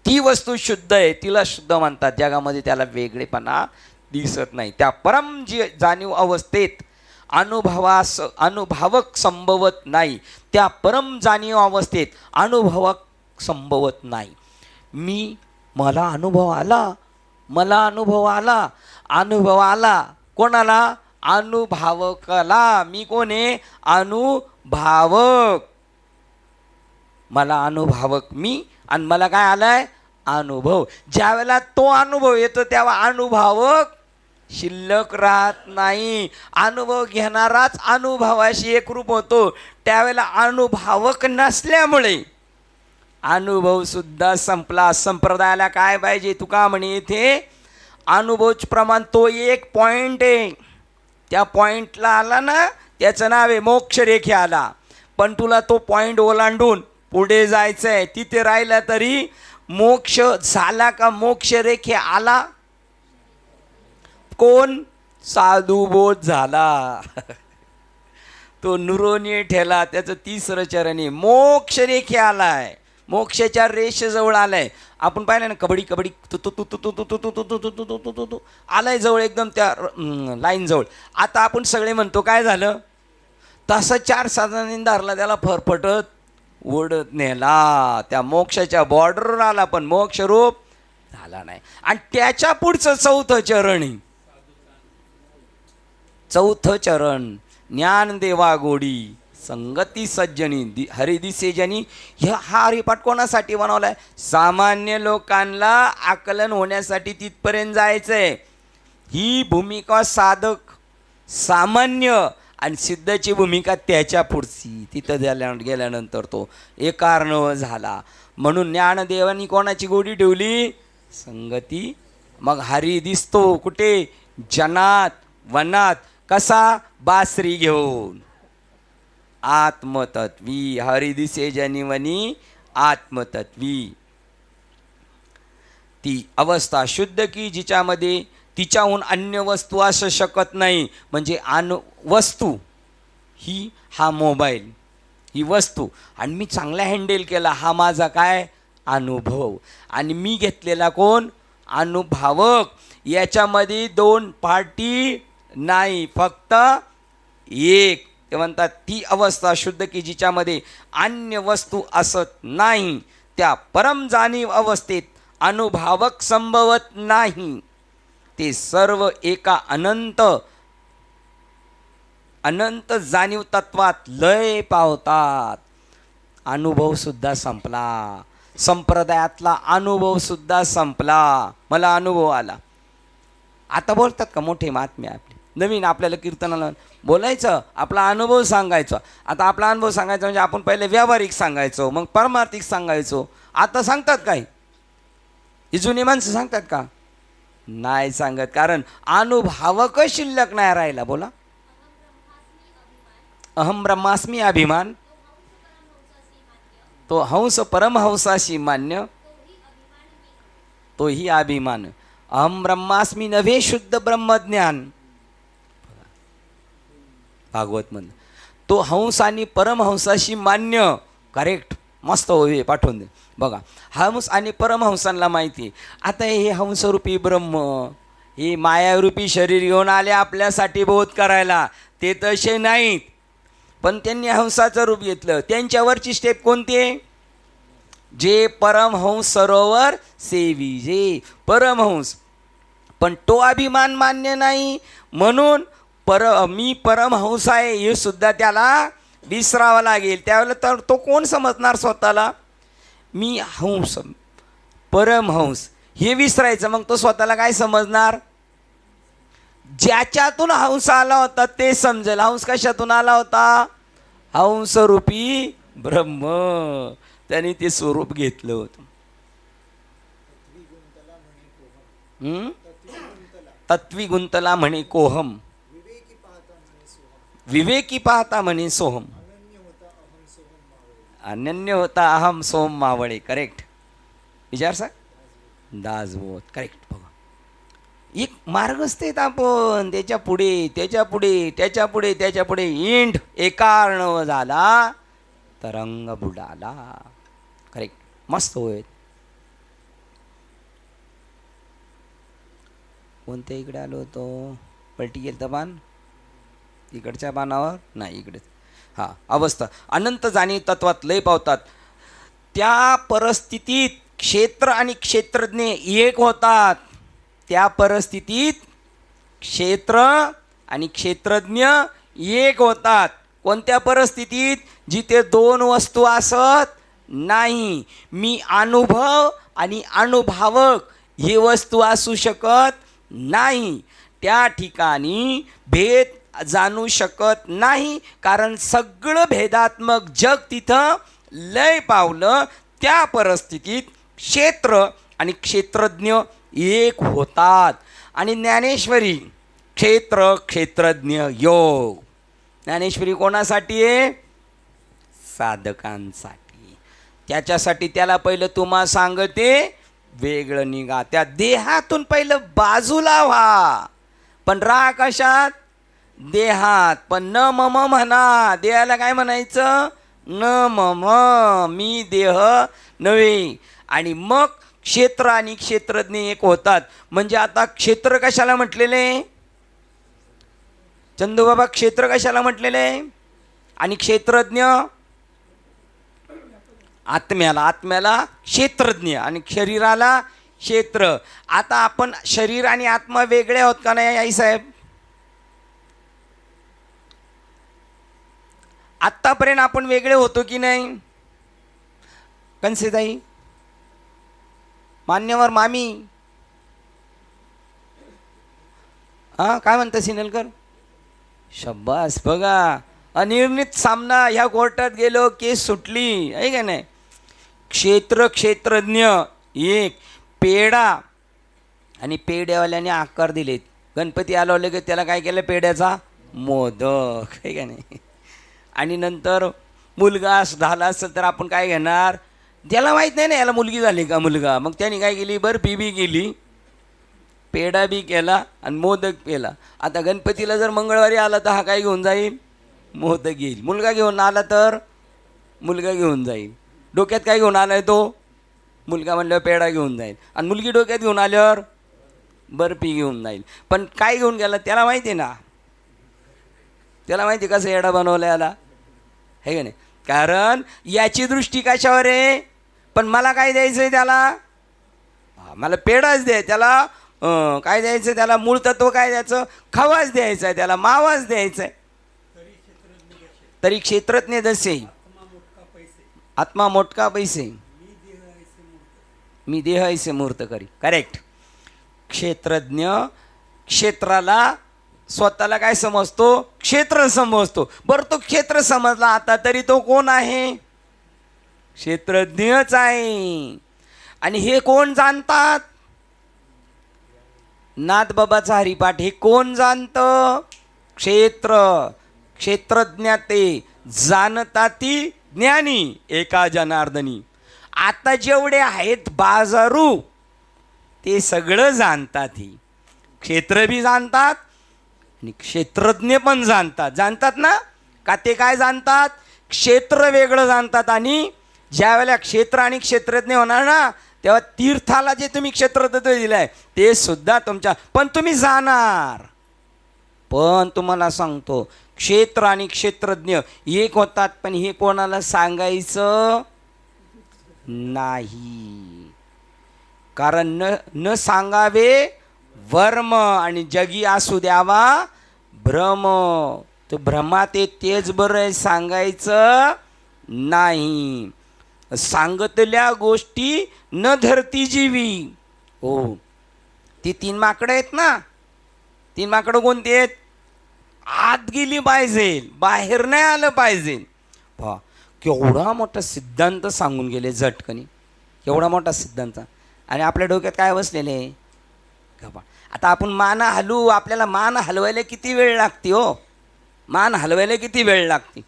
ती वस्तू शुद्ध आहे, तिला शुद्ध म्हणतात. जगामध्ये त्याला वेगळेपणा दिसत नाही. त्या परम जी जाणीव अवस्थेत अनुभवक संभवत नाही. त्या परम जाणीव अवस्थेत अनुभवक संभवत नाही. मला अनुभव आला कोणाला? अनुभवकला. मी कोण आहे? अनुभवक. मला अनुभवक मी, आणि मला काय आलाय? अनुभव. ज्या वेळेला तो अनुभव येतो तेव्हा अनुभवक शिल्लक राहत नाही. अनुभव घेणाराच अनुभवाशी एकरूप होतो. त्यावेळेला अनुभवक नसल्यामुळे अनुभव सुद्धा संपला. संप्रदायाला काय पाहिजे? तुका म्हणे इथे अनुभवच प्रमाण तो एक पॉइंट आहे, त्या पॉइंटला आला ना त्याचं नाव आहे मोक्षरेखे आला. पण तुला तो पॉइंट ओलांडून पुढे जायचं आहे. तिथे राहिला तरी मोक्ष झाला का? मोक्षरेखे आला कोण? साधुबोध झाला. तो नुरोनी ठेला, त्याचं 3रं चरण आहे. मोक्षरेखे आलाय, मोक्षाच्या रेषेजवळ आलाय. आपण पाहिलं ना कबड्डी तू आलाय जवळ, एकदम त्या लाईन जवळ. आता आपण सगळे म्हणतो काय झालं, तसं 4 साधाने धरला, त्याला फरफटत ओढत नेला, त्या मोक्षाच्या बॉर्डरवर आला, पण मोक्षरूप झाला नाही. आणि त्याच्या पुढचं 4थं चरण आहे. 4थं चरण ज्ञान देवा गोडी संगती सज्जनी हरी दिसे जनी. हा हरिपाठ कोणासाठी बनवलाय? सामान्य लोकांना आकलन होण्यासाठी तिथपर्यंत जायचंय. ही भूमिका साधक सामान्य, आणि सिद्धची भूमिका त्याच्या पुढची. तिथं गेल्यानंतर तो एकार्णव झाला. म्हणून ज्ञानदेवानी कोणाची गोडी ठेवली? संगती. मग हरी दिसतो कुठे? जनात, वनात. कसा? बासरी घेऊन. आत्मतत्वी. हरी दिसे जनिवनी आत्मतत्वी. ती अवस्था शुद्ध की जिच्यामध्ये तिच्याहून अन्य वस्तू असू शकत नाही. म्हणजे वस्तू ही हा मोबाईल, ही वस्तू, आणि मी चांगला हँडल केला, हा माझा काय? अनुभव. आणि मी घेतलेला कोण? अनुभवक. याच्यामध्ये 2 पार्टी नाही, फक्त एक. ते म्हणतात ती अवस्था शुद्ध की जिच्यामध्ये अन्य वस्तू असत नाही. त्या परम जाणीव अवस्थेत अनुभवक संभवत नाही. ते सर्व एका अनंत जाणीव तत्वात लय पावतात. अनुभव सुद्धा संपला, संप्रदायातला अनुभव सुद्धा संपला. मला अनुभव आला. आता बोलतात का मोठे महात्मे आपले? नवीन आपल्याला कीर्तनाला बोलायचं, आपला अनुभव सांगायचा. आता आपला अनुभव सांगायचा म्हणजे आपण पहिले व्यावहारिक सांगायचो, मग परमार्थिक सांगायचो. आता सांगतात काय? ही जुनी माणसं सांगतात का? नाही सांगत, कारण अनुभवक शिल्लक नाही राहिला. बोला. अहम ब्रह्मास्मी अभिमान, तो हंस परमहंसाशी मान्य, तोही अभिमान. अहम ब्रह्मास्मी नव्हे शुद्ध ब्रह्मज्ञान. भागवत म्हण तो हंस आणि परमहंसाशी मान्य. करेक्ट, मस्त होय, पाठवून दे. बघा, हंस आणि परमहंसांना माहिती आहे. आता हे हंसरूपी ब्रह्म, हे मायारूपी शरीर घेऊन आले आपल्यासाठी बोध करायला. ते तसे नाहीत. पण त्यांनी हंसाचं रूप घेतलं. त्यांच्यावरची स्टेप कोणती आहे? जे परमहंस सरोवर सेविजे, परमहंस. पण तो अभिमान मान्य नाही, म्हणून मी परमहंस आहे हे सुद्धा त्याला विसरावं लागेल. त्यावेळेला तर तो कोण समजणार स्वतःला? मी हंस, परमहंस हे विसरायचं. मग तो स्वतःला काय समजणार? ज्याच्यातून हंस आला होता ते समजेल. हंस कशातून आला होता? हंसरूपी ब्रह्म, त्याने ते स्वरूप घेतलं होतं. तत्वी गुंतला म्हणे कोहम, विवेकी पाहता म्हणे सोहम, अनन्य होता अहम सोम मावळे. करेक्ट. विचार सा दासबोध. करेक्ट. बघा, एक मार्गस्थ आहेत आपण, त्याच्या पुढे त्याच्या पुढे त्याच्या पुढे त्याच्या पुढे इंड एकार्णव झाला तरंग बुडाला. करेक्ट. मस्त होय. कोणत्या इकडे आलो होतो? पलटी गेलं तर बाण इकडच्या बाणावर नाही, इकडे. हा, अवस्था अनंत जाणीव तत्वात लय पावतात. त्या परिस्थितीत क्षेत्र आणि क्षेत्रज्ञ एक होतात. त्या परिस्थितीत क्षेत्र आणि क्षेत्रज्ञ एक होतात. कोणत्या परिस्थितीत? जिथे दोन वस्तू असत नाही. मी अनुभव आणि अनुभवक ही वस्तू असू शकत नाही. त्या ठिकाणी भेद जाणू शकत नाही, कारण सगळं भेदात्मक जग तिथं लय पावलं. त्या परिस्थितीत क्षेत्र आणि क्षेत्रज्ञ एक होतात. आणि ज्ञानेश्वरी क्षेत्र क्षेत्रज्ञ योग. ज्ञानेश्वरी कोणासाठी आहे? साधकांसाठी. त्याच्यासाठी त्याला पहिलं तुम्हाला सांगते वेगळं निघा, त्या देहातून पहिलं बाजूला व्हा. पण राहा कशात? देहात. पण न मम म्हणा. देहाला काय म्हणायचं? न मम, मी देह नव्हे. आणि मग क्षेत्र आणि क्षेत्रज्ञ एक होतात. म्हणजे आता क्षेत्र कशाला म्हटलेले? चंदूबाबा, क्षेत्र कशाला म्हटलेले? आणि क्षेत्रज्ञ आत्म्याला. आत्म्याला क्षेत्रज्ञ आणि शरीराला क्षेत्र. आता आपण शरीर आणि आत्मा वेगळे आहोत का नाही आई साहेब? आत्तापर्यंत आपण वेगळे होतो की नाही? कंसेताई, मान्यवर मामी, हा काय म्हणता सिनलकर? शब्बास. बघा, अनिर्णित सामना ह्या कोर्टात गेलो, केस सुटली आहे का नाही? क्षेत्र क्षेत्रज्ञ एक. पेढा आणि पेढ्यावाल्याने आकार दिलेत. गणपती आलो की त्याला काय केलं? पेढ्याचा मोदक आहे का नाही? आणि नंतर मुलगा झाला असेल तर आपण काय घेणार? त्याला माहीत नाही ना याला मुलगी झाली का मुलगा. मग त्याने काय केली? बर्फी बी केली, पेढा बी केला आणि मोदक केला. आता गणपतीला जर मंगळवारी आला तर हा काय घेऊन जाईल? मोदक येईल. मुलगा घेऊन आला तर मुलगा घेऊन जाईल. डोक्यात काय घेऊन आलाय तो? मुलगा म्हणल्यावर पेढा घेऊन जाईल. आणि मुलगी डोक्यात घेऊन आल्यावर बर्फी घेऊन जाईल. पण काय घेऊन गेला त्याला माहिती आहे ना? त्याला माहिती कसं येडा बनवला याला, हे का नाही? कारण याची दृष्टी कशावर आहे? पण मला काय द्यायचं आहे त्याला? मला पेढाच द्याय. त्याला काय द्यायचं? त्याला मूळ तत्व काय द्यायचं? खवाच द्यायचा आहे, त्याला मावाच द्यायचा आहे. तरी क्षेत्रज्ञ जसे आत्मा मोटका पैसे, मी देह ऐसे मूर्त करी. करेक्ट. क्षेत्रज्ञ क्षेत्राला स्वतःला काय समजतो? क्षेत्र समजतो. बरं, तो क्षेत्र समजला आता तरी तो कोण आहे? क्षेत्रज्ञच आहे. आणि हे कोण जाणतात? नाथबाबाचा हरिपाठ हे कोण जाणतं? क्षेत्र क्षेत्रज्ञ ते जाणता ती ज्ञानी एका जनार्दनी. आता जेवढे आहेत बाजारू ते सगळं जाणतात. ही क्षेत्र बी जाणतात आणि क्षेत्रज्ञ पण जाणतात. जाणतात ना? का ते काय जाणतात? क्षेत्र वेगळं जाणतात. आणि ज्या वेळेला क्षेत्र आणि क्षेत्रज्ञ होणार ना, तेव्हा तीर्थाला जे तुम्ही क्षेत्रतत्व दिलं आहे ते सुद्धा तुमच्या, पण तुम्ही जाणार पण तुम्हाला सांगतो, क्षेत्र आणि क्षेत्रज्ञ एक होतात, पण हे कोणाला सांगायचं नाही. कारण न सांगावे वर्म, आणि जगी असू द्यावा भ्रम. तो भ्रमात तेच बरं आहे, सांगायचं नाही. सांगतल्या गोष्टी न धरती जीवी. हो, ती 3 माकडं आहेत ना, 3 माकडं कोणती आहेत? आत गेली पाहिजे, बाहेर नाही आलं पाहिजे. पहा केवढा मोठा सिद्धांत सांगून गेले झटकनी, केवढा मोठा सिद्धांत. आणि आपल्या डोक्यात काय बसलेले? आता आपण मान हलवू, आपल्याला मान हलवायला किती वेळ लागते हो, मान हलवायला किती वेळ लागते.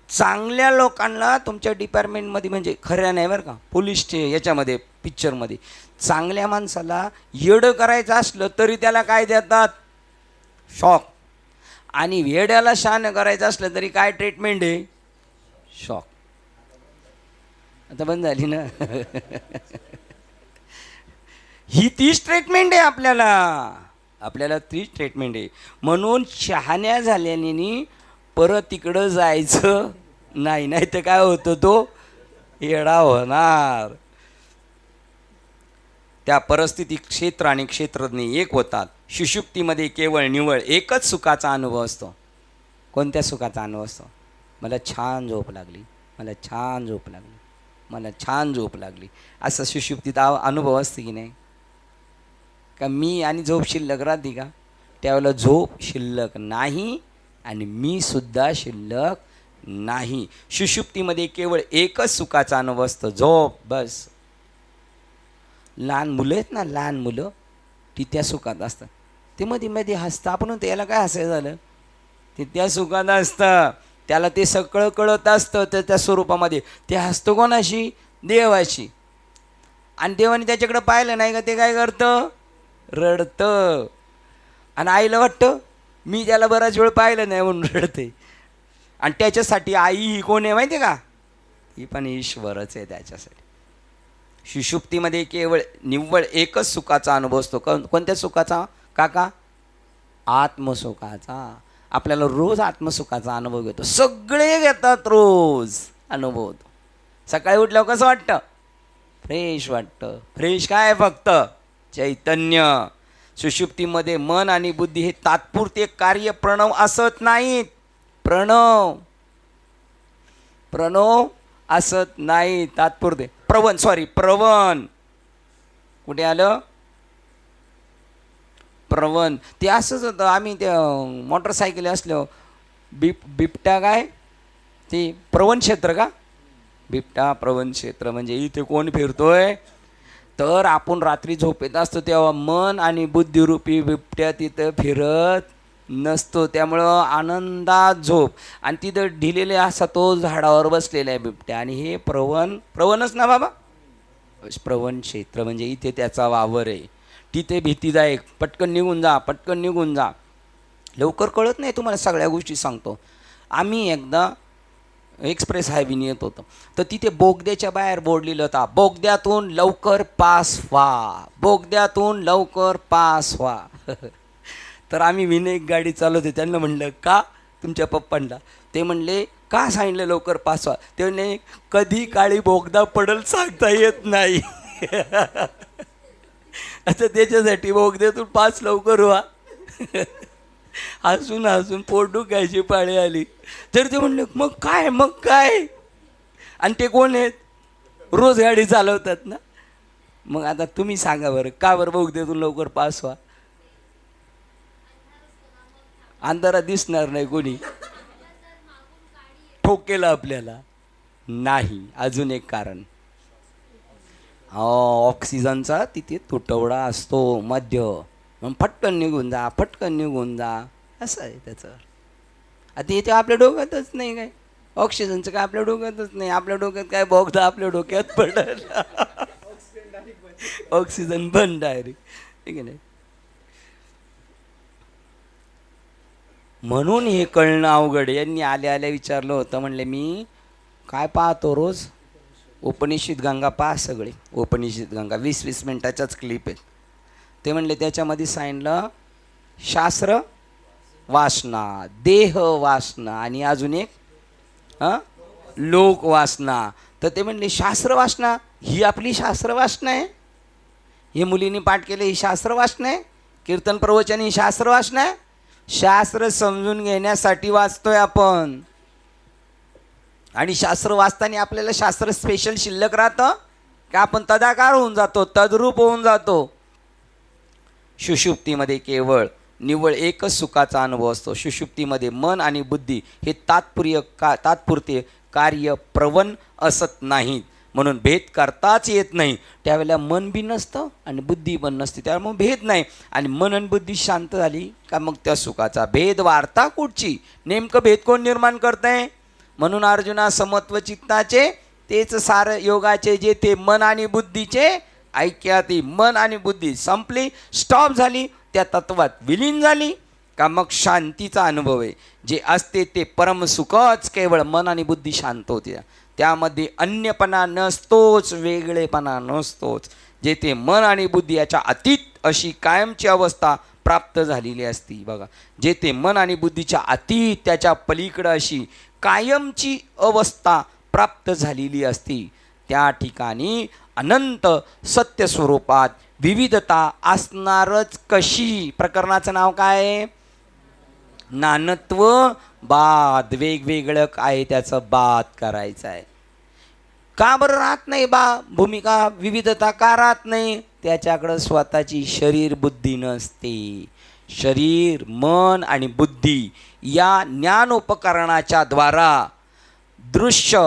चांगल्या लोकांना तुमच्या डिपार्टमेंटमध्ये, म्हणजे खऱ्या नाही बरं का, पोलीसचे याच्यामध्ये पिक्चरमध्ये, चांगल्या माणसाला येडं करायचं असलं तरी त्याला काय देतात? शॉक. आणि वेड्याला शान करायचं असलं तरी काय ट्रीटमेंट आहे? शॉक. आता बंद झाली ना. ही तीच ट्रीटमेंट आहे आपल्याला तीच ट्रीटमेंट आहे. म्हणून शहाण्या झाल्याने परत तिकडं जायचं नाही, नाही तर काय होतं, तो येडा होणार. त्या परिस्थितीत क्षेत्र आणि क्षेत्रज्ञ एक होतात. सुषुप्तीमध्ये केवळ निव्वळ एकच सुखाचा अनुभव असतो. कोणत्या सुखाचा अनुभव असतो? मला छान झोप लागली, मला छान झोप लागली, मला छान झोप लागली, असा सुषुप्तीत अनुभव असते की नाही? का मी आणि झोप शिल्लक राहते का? त्यावेळेला झोप शिल्लक नाही आणि मी सुद्धा शिल्लक नाही. सुषुप्तीमध्ये केवळ एकच सुखाचा अनुभव असतो, झोप, बस. लहान मुलं आहेत ना, लहान मुलं, ती त्या सुखात असतात. ते मध्ये मध्ये हसतं. आपण त्याला काय हसायचं झालं? ते त्या सुखात असतं, त्याला ते सगळं कळत असतं त्या स्वरूपामध्ये. ते हसतं कोणाशी? देवाशी. आणि देवाने त्याच्याकडे पाहिलं नाही का, ते काय करतं? रडतं. आणि आईला वाटतं मी त्याला बराच वेळ पाहिलं नाही म्हणून रडते. आणि त्याच्यासाठी आई ही कोण आहे माहिती आहे का? ही पण ईश्वरच आहे त्याच्यासाठी. सुषुप्तीमध्ये केवळ निव्वळ एकच सुखाचा अनुभव असतो. कोणत्या सुखाचा काका? आत्मसुखाचा. आपल्याला रोज आत्मसुखाचा अनुभव घेतो, सगळे घेतात, रोज अनुभव होतो. सकाळी उठल्यावर कसं वाटतं? फ्रेश वाटतं. फ्रेश काय? फक्त चैतन्य. सुषुप्तीमध्ये मन आणि बुद्धी हे तात्पुरते कार्य प्रणव असत नाहीत. प्रणव असत नाही, तात्पुरते. प्रवण कुठे आलं? प्रवण. ते असंच होतं. आम्ही त्या मोटरसायकल असलो, बिबट्या काय ते प्रवण क्षेत्र का? बिबटा प्रवण क्षेत्र म्हणजे इथे कोण फिरतोय? तर आपण रात्री झोपेत असतो तेव्हा मन आणि बुद्धिरूपी बिबट्या तिथं फिरत नसतो. त्यामुळं आनंदात झोप. आणि तिथं ढिलेले असा तो झाडावर बसलेला आहे बिबट्या. आणि हे प्रवणच ना बाबा, प्रवण क्षेत्र म्हणजे इथे त्याचा वावर आहे. तिथे भीतीदायक, पटकन निघून जा. लवकर कळत नाही तुम्हाला, सगळ्या गोष्टी सांगतो. आम्ही एकदा एक्सप्रेस हायवेने येत होतो, तर तिथे बोगद्याच्या बाहेर बोर्ड लिहिलं होता, बोगद्यातून लवकर पास व्हा, बोगद्यातून लवकर पास व्हा. तर आम्ही विनायक गाडी चालवते, त्यांना म्हणलं का तुमच्या पप्पांना? ते म्हणले का सांगितलं लवकर पास व्हा? ते म्हणले कधी काळी बोगदा पडल सांगता येत नाही. आता त्याच्यासाठी बोगद्यातून पास लवकर व्हा. हसून पोट दुखायची पाळी आली. तर ते म्हणले मग काय? आणि ते कोण आहेत? रोज गाडी चालवतात ना. मग आता तुम्ही सांगा बरं, का बरं बोगद्यातून लवकर पास व्हा? अंधारात दिसणार नाही कोणी, ठोकेल आपल्याला नाही. अजून एक कारण, ऑक्सिजनचा तिथे तुटवडा असतो मध्य, मग पटकन निघून जा असं आहे त्याचं. आता इथे आपल्या डोक्यातच नाही काय ऑक्सिजनचं, काय आपल्या डोक्यातच नाही. आपल्या डोक्यात काय बोगदा आपल्या डोक्यात पडल, ऑक्सिजन बंद डायरेक्ट, ठीक आहे नाही. म्हणून हे कळणं अवघड. यांनी आल्या विचारलं होतं, म्हणले मी काय पाहतो रोज? उपनिषद गंगा पहा, सगळे उपनिषद गंगा 20-20 मिनिटाच्याच क्लिप आहेत. ते म्हणले त्याच्यामध्ये सांगितलं शास्त्र वासना, देह वासना आणि अजून एक लोक वासना. तर ते म्हणले शास्त्र वासना, ही आपली शास्त्र वासना आहे. हे मुलींनी पाठ केले ही शास्त्र वासना आहे. कीर्तन प्रवचन ही शास्त्र वासना आहे. शास्त्र समजून घेण्यासाठी वाचतोय आपण. आणि शास्त्र वाचताना आपल्याला शास्त्र स्पेशल शिल्लक राहतं का आपण तदाकार होऊन जातो, तद्रूप होऊन जातो. सुषुप्तीमध्ये केवळ निव्वळ एकच सुखाचा अनुभव असतो. सुषुप्तीमध्ये मन आणि बुद्धी हे तात्पुरते कार्य प्रवण असत नाहीत, म्हणून भेद करताच येत नाही. त्यावेळेला मन बी नसतं आणि बुद्धी पण नसते, त्यामुळे भेद नाही. आणि मन आणि बुद्धी शांत झाली का मग त्या सुखाचा भेद वार्ता कुठची. नेमकं भेद कोण निर्माण करतंय. म्हणून अर्जुना समत्व चित्ताचे तेच सार योगाचे जे ते मन आणि बुद्धीचे ऐक्याती. मन आणि बुद्धी संपली, स्टॉप झाली, त्या तत्वात विलीन झाली का मग शांतीचा अनुभव आहे. जे असते ते परमसुखच केवळ मन आणि बुद्धी शांत होते. त्यामध्ये अन्यपणा नसतोच, वेगळेपणा नसतोच. जे ते मन आणि बुद्धी याच्या अतीत अशी कायमची अवस्था प्राप्त झालेली असती. बघा, जे ते मन आणि बुद्धीच्या अतीत त्याच्या पलीकडं अशी कायमची अवस्था प्राप्त झालेली असती. त्या ठिकाणी अनंत सत्य स्वरूपात विविधता असणारच कशी. प्रकरणाचं नाव काय आहे. नानत्व बाद. वेगवेगळं काय त्याचं बाद करायचं आहे. का बरं राहत नाही भूमिका विविधता का राहत नाही. त्याच्याकडं स्वतःची शरीर बुद्धी नसते. शरीर मन आणि बुद्धी या ज्ञानोपकरणाच्या द्वारा दृश्य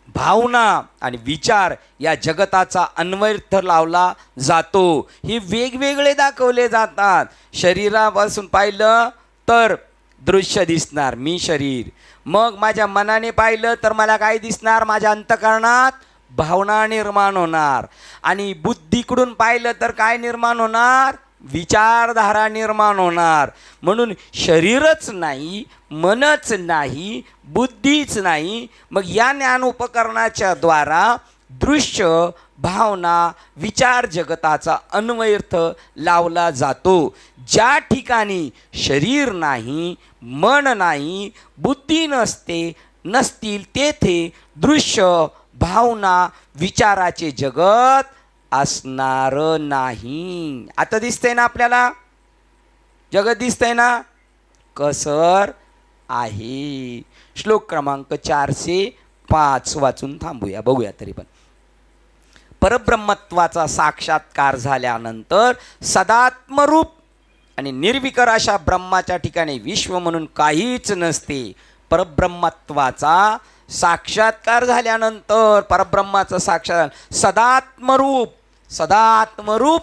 भावना आणि विचार या जगताचा अन्वयर्थ लावला जातो. हे वेगवेगळे दाखवले जातात. शरीरापासून पाहिलं तर दृश्य दिसणार, मी शरीर. मग माझ्या मनाने पाहिलं तर मला काय दिसणार, माझ्या अंतःकरणात भावना निर्माण होणार. आणि बुद्धीकडून पाहिलं तर काय निर्माण होणार, विचारधारा निर्माण होणार. म्हणून शरीरच नाही, मनच नाही, बुद्धीच नाही. मग या ज्ञान उपकरणाच्या द्वारा दृश्य भावना विचार जगताचा अन्वयर्थ लावला जातो. ज्या ठिकाणी शरीर नाही, मन नाही, बुद्धी नसतील तेथे दृश्य भावना विचाराचे जगत असणार नाही. आता दिसतंय ना आपल्याला, जगत दिसतंय ना, कसर आहे. श्लोक क्रमांक 405 वाचून थांबूया, बघूया तरी पण. परब्रह्मत्वाचा साक्षात्कार झाल्यानंतर सदात्मरूप आणि निर्विकार अशा ब्रह्माच्या ठिकाणी विश्व म्हणून काहीच नसते. परब्रह्मत्वाचा साक्षात्कार झाल्यानंतर परब्रह्माचा साक्षात सदात्मरूप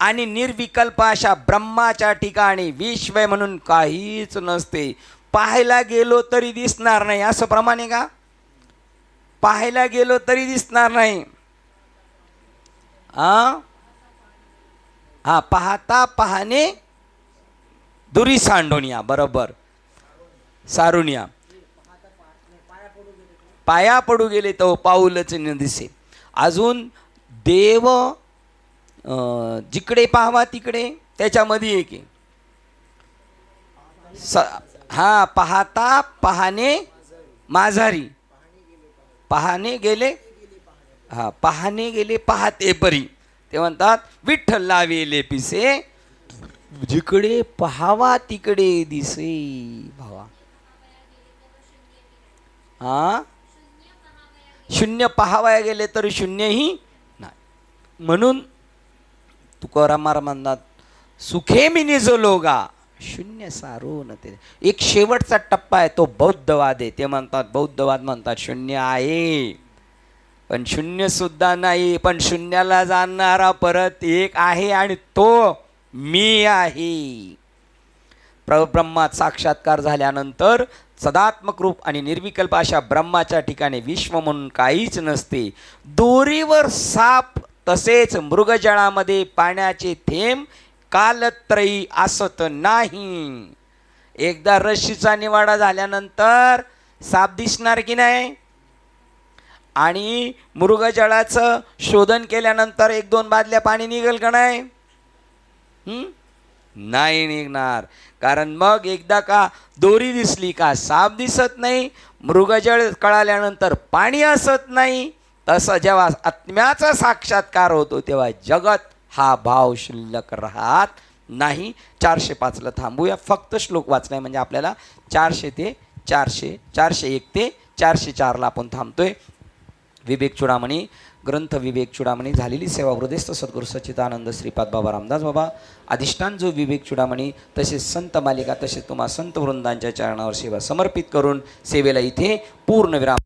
आणि निर्विकल्प अशा ब्रह्माच्या ठिकाणी विश्व म्हणून काहीच नसते. पाहायला गेलो तरी दिसणार नाही, असं प्रमाणे का. पाहायला गेलो तरी दिसणार नाही. पाहता पाहणे दुरी सांडोनिया, बरोबर, सारुनिया. पाया पडू गेले तो पाऊलच न दिसे. अजून देव जिकडे पाहावा तिकडे, त्याच्यामध्ये एक आहे. पाहता पाहणे माझारी, पाहणे गेले पाहणे गेले पाहते परी. ते म्हणतात विठ्ठल लावेले पिसे, जिकडे पाहावा तिकडे दिसे. भावा शून्य पाहावया गेले तर शून्यही नाही. म्हणून तुकाराम महाराज म्हणतात सुखे मी निज लोगा शून्य सारून ते. एक शेवटचा टप्पा आहे तो बौद्धवाद आहे. ते म्हणतात, बौद्धवाद म्हणतात शून्य आहे, पण शून्य सुद्धा नाही, पण शून्याला जाणणारा परत एक आहे आणि तो मी आहे. परब्रह्मात साक्षात्कार झाल्यानंतर सदात्मक रूप आणि निर्विकल्प अशा ब्रह्माच्या ठिकाणी विश्व म्हणून काहीच नसते. दोरीवर साप तसेच मृगजळामध्ये पाण्याचे थेंब कालत्रयी असत नाही. एकदा रश्शीचा निवाडा झाल्यानंतर साप दिसणार की नाही, आणि मृगजळाचं शोधन केल्यानंतर 1-2 बादल्या पाणी निघेल का नाही. नाही निघणार. कारण मग एकदा का दोरी दिसली का साप दिसत नाही, मृगजळ कळाल्यानंतर पाणी असत नाही. तसं जेव्हा आत्म्याचा साक्षात्कार होतो तेव्हा जगत हा भाव शिल्लक राहत नाही. 405ला थांबूया. फक्त श्लोक वाचलाय म्हणजे आपल्याला 400 ते 401 ते 404ला आपण थांबतोय. विवेक चुडामणी ग्रंथ विवेक चुडामणी झालेली सेवा हृदयस्थ सद्गुरू सच्चिदानंद श्रीपाद बाबा रामदास बाबा अधिष्ठान जो विवेक चुडामणी तसेच संत मालिका तसेच तुम्हा संत वृंदांच्या चरणावर सेवा समर्पित करून सेवेला इथे पूर्ण विराम.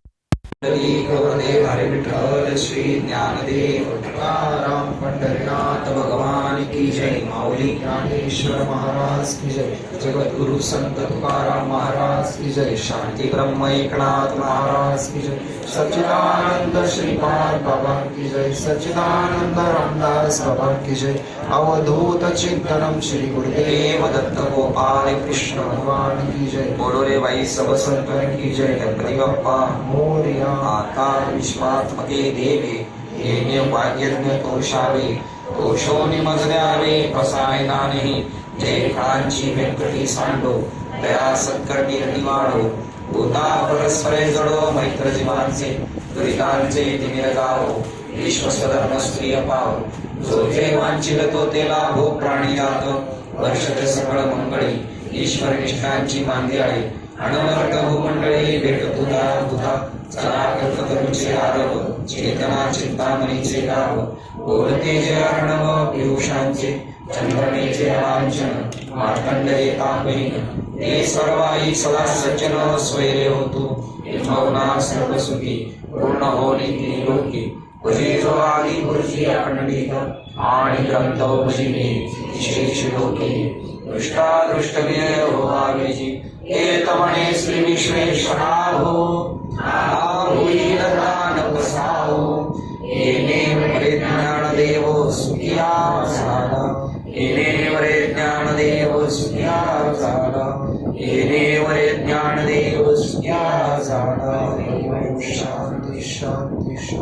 हरे विठ्ठल श्री ज्ञानदेव तुकाराम पंढरीनाथ भगवान की जय. माऊली ज्ञानेश्वर महाराज की जय. जगद्गुरु संत तुकाराम महाराज की जय. शांती ब्रह्म एकनाथ महाराज की जय. सच्चिदानंद श्रीपाद बाबा की जय. सच्चिदानंद रामदास बाबा की जय. अवधूत चिंतनम श्री गुरुदेव दत्त गोपाल कृष्ण भगवान की जय. बोलो रे बाई सब संतन की जय. गणपती बाप्पा मोरया. आकार विश्वात्मके देवे येणे वाग्यज्ञ तोषावे तोषोनी मजल्यावे कसायना नाही. जय कांची व्यंकटी सांडो दया सत्कर्मी निवाडो. भूता परस्परे जडो मैत्र जीवांचे दुरितांचे तिमिर गावो. विश्वस्वधर्म स्त्रिय पाव जो जे वांछिल तो ते लाभो. प्राणी जात वर्षते सकळ मंगळी ईश्वर निष्ठांची मांदियाळी. अनवर्त भूमंडळी भेट तुला तुझा चला कल्पतरूचे आरव. चेतना चिंतामणीचे गाव बोलते जे अर्णव पियुषांचे चंद्रनेचे लांछन मार्कंडेय तापहीन. ते सर्वाई सदा सज्जन स्वैरे होतो मौना सर्व सुखी पूर्ण होनी ती लोकी. भजे जो आदि गुरुजी अखंडित आणि ग्रंथ भजिने विशेष लोकी. दृष्टादृष्टविजय होवावेजी हे तमणे श्री विश्वेश्वरा हो. होईल दान बसावो येणे वरे ज्ञानदेव सुखिया झाला. येणे वरे ज्ञानदेव सुखिया झाला. येणे वरे ज्ञानदेव सुखिया झाला. शांती शांती शांती.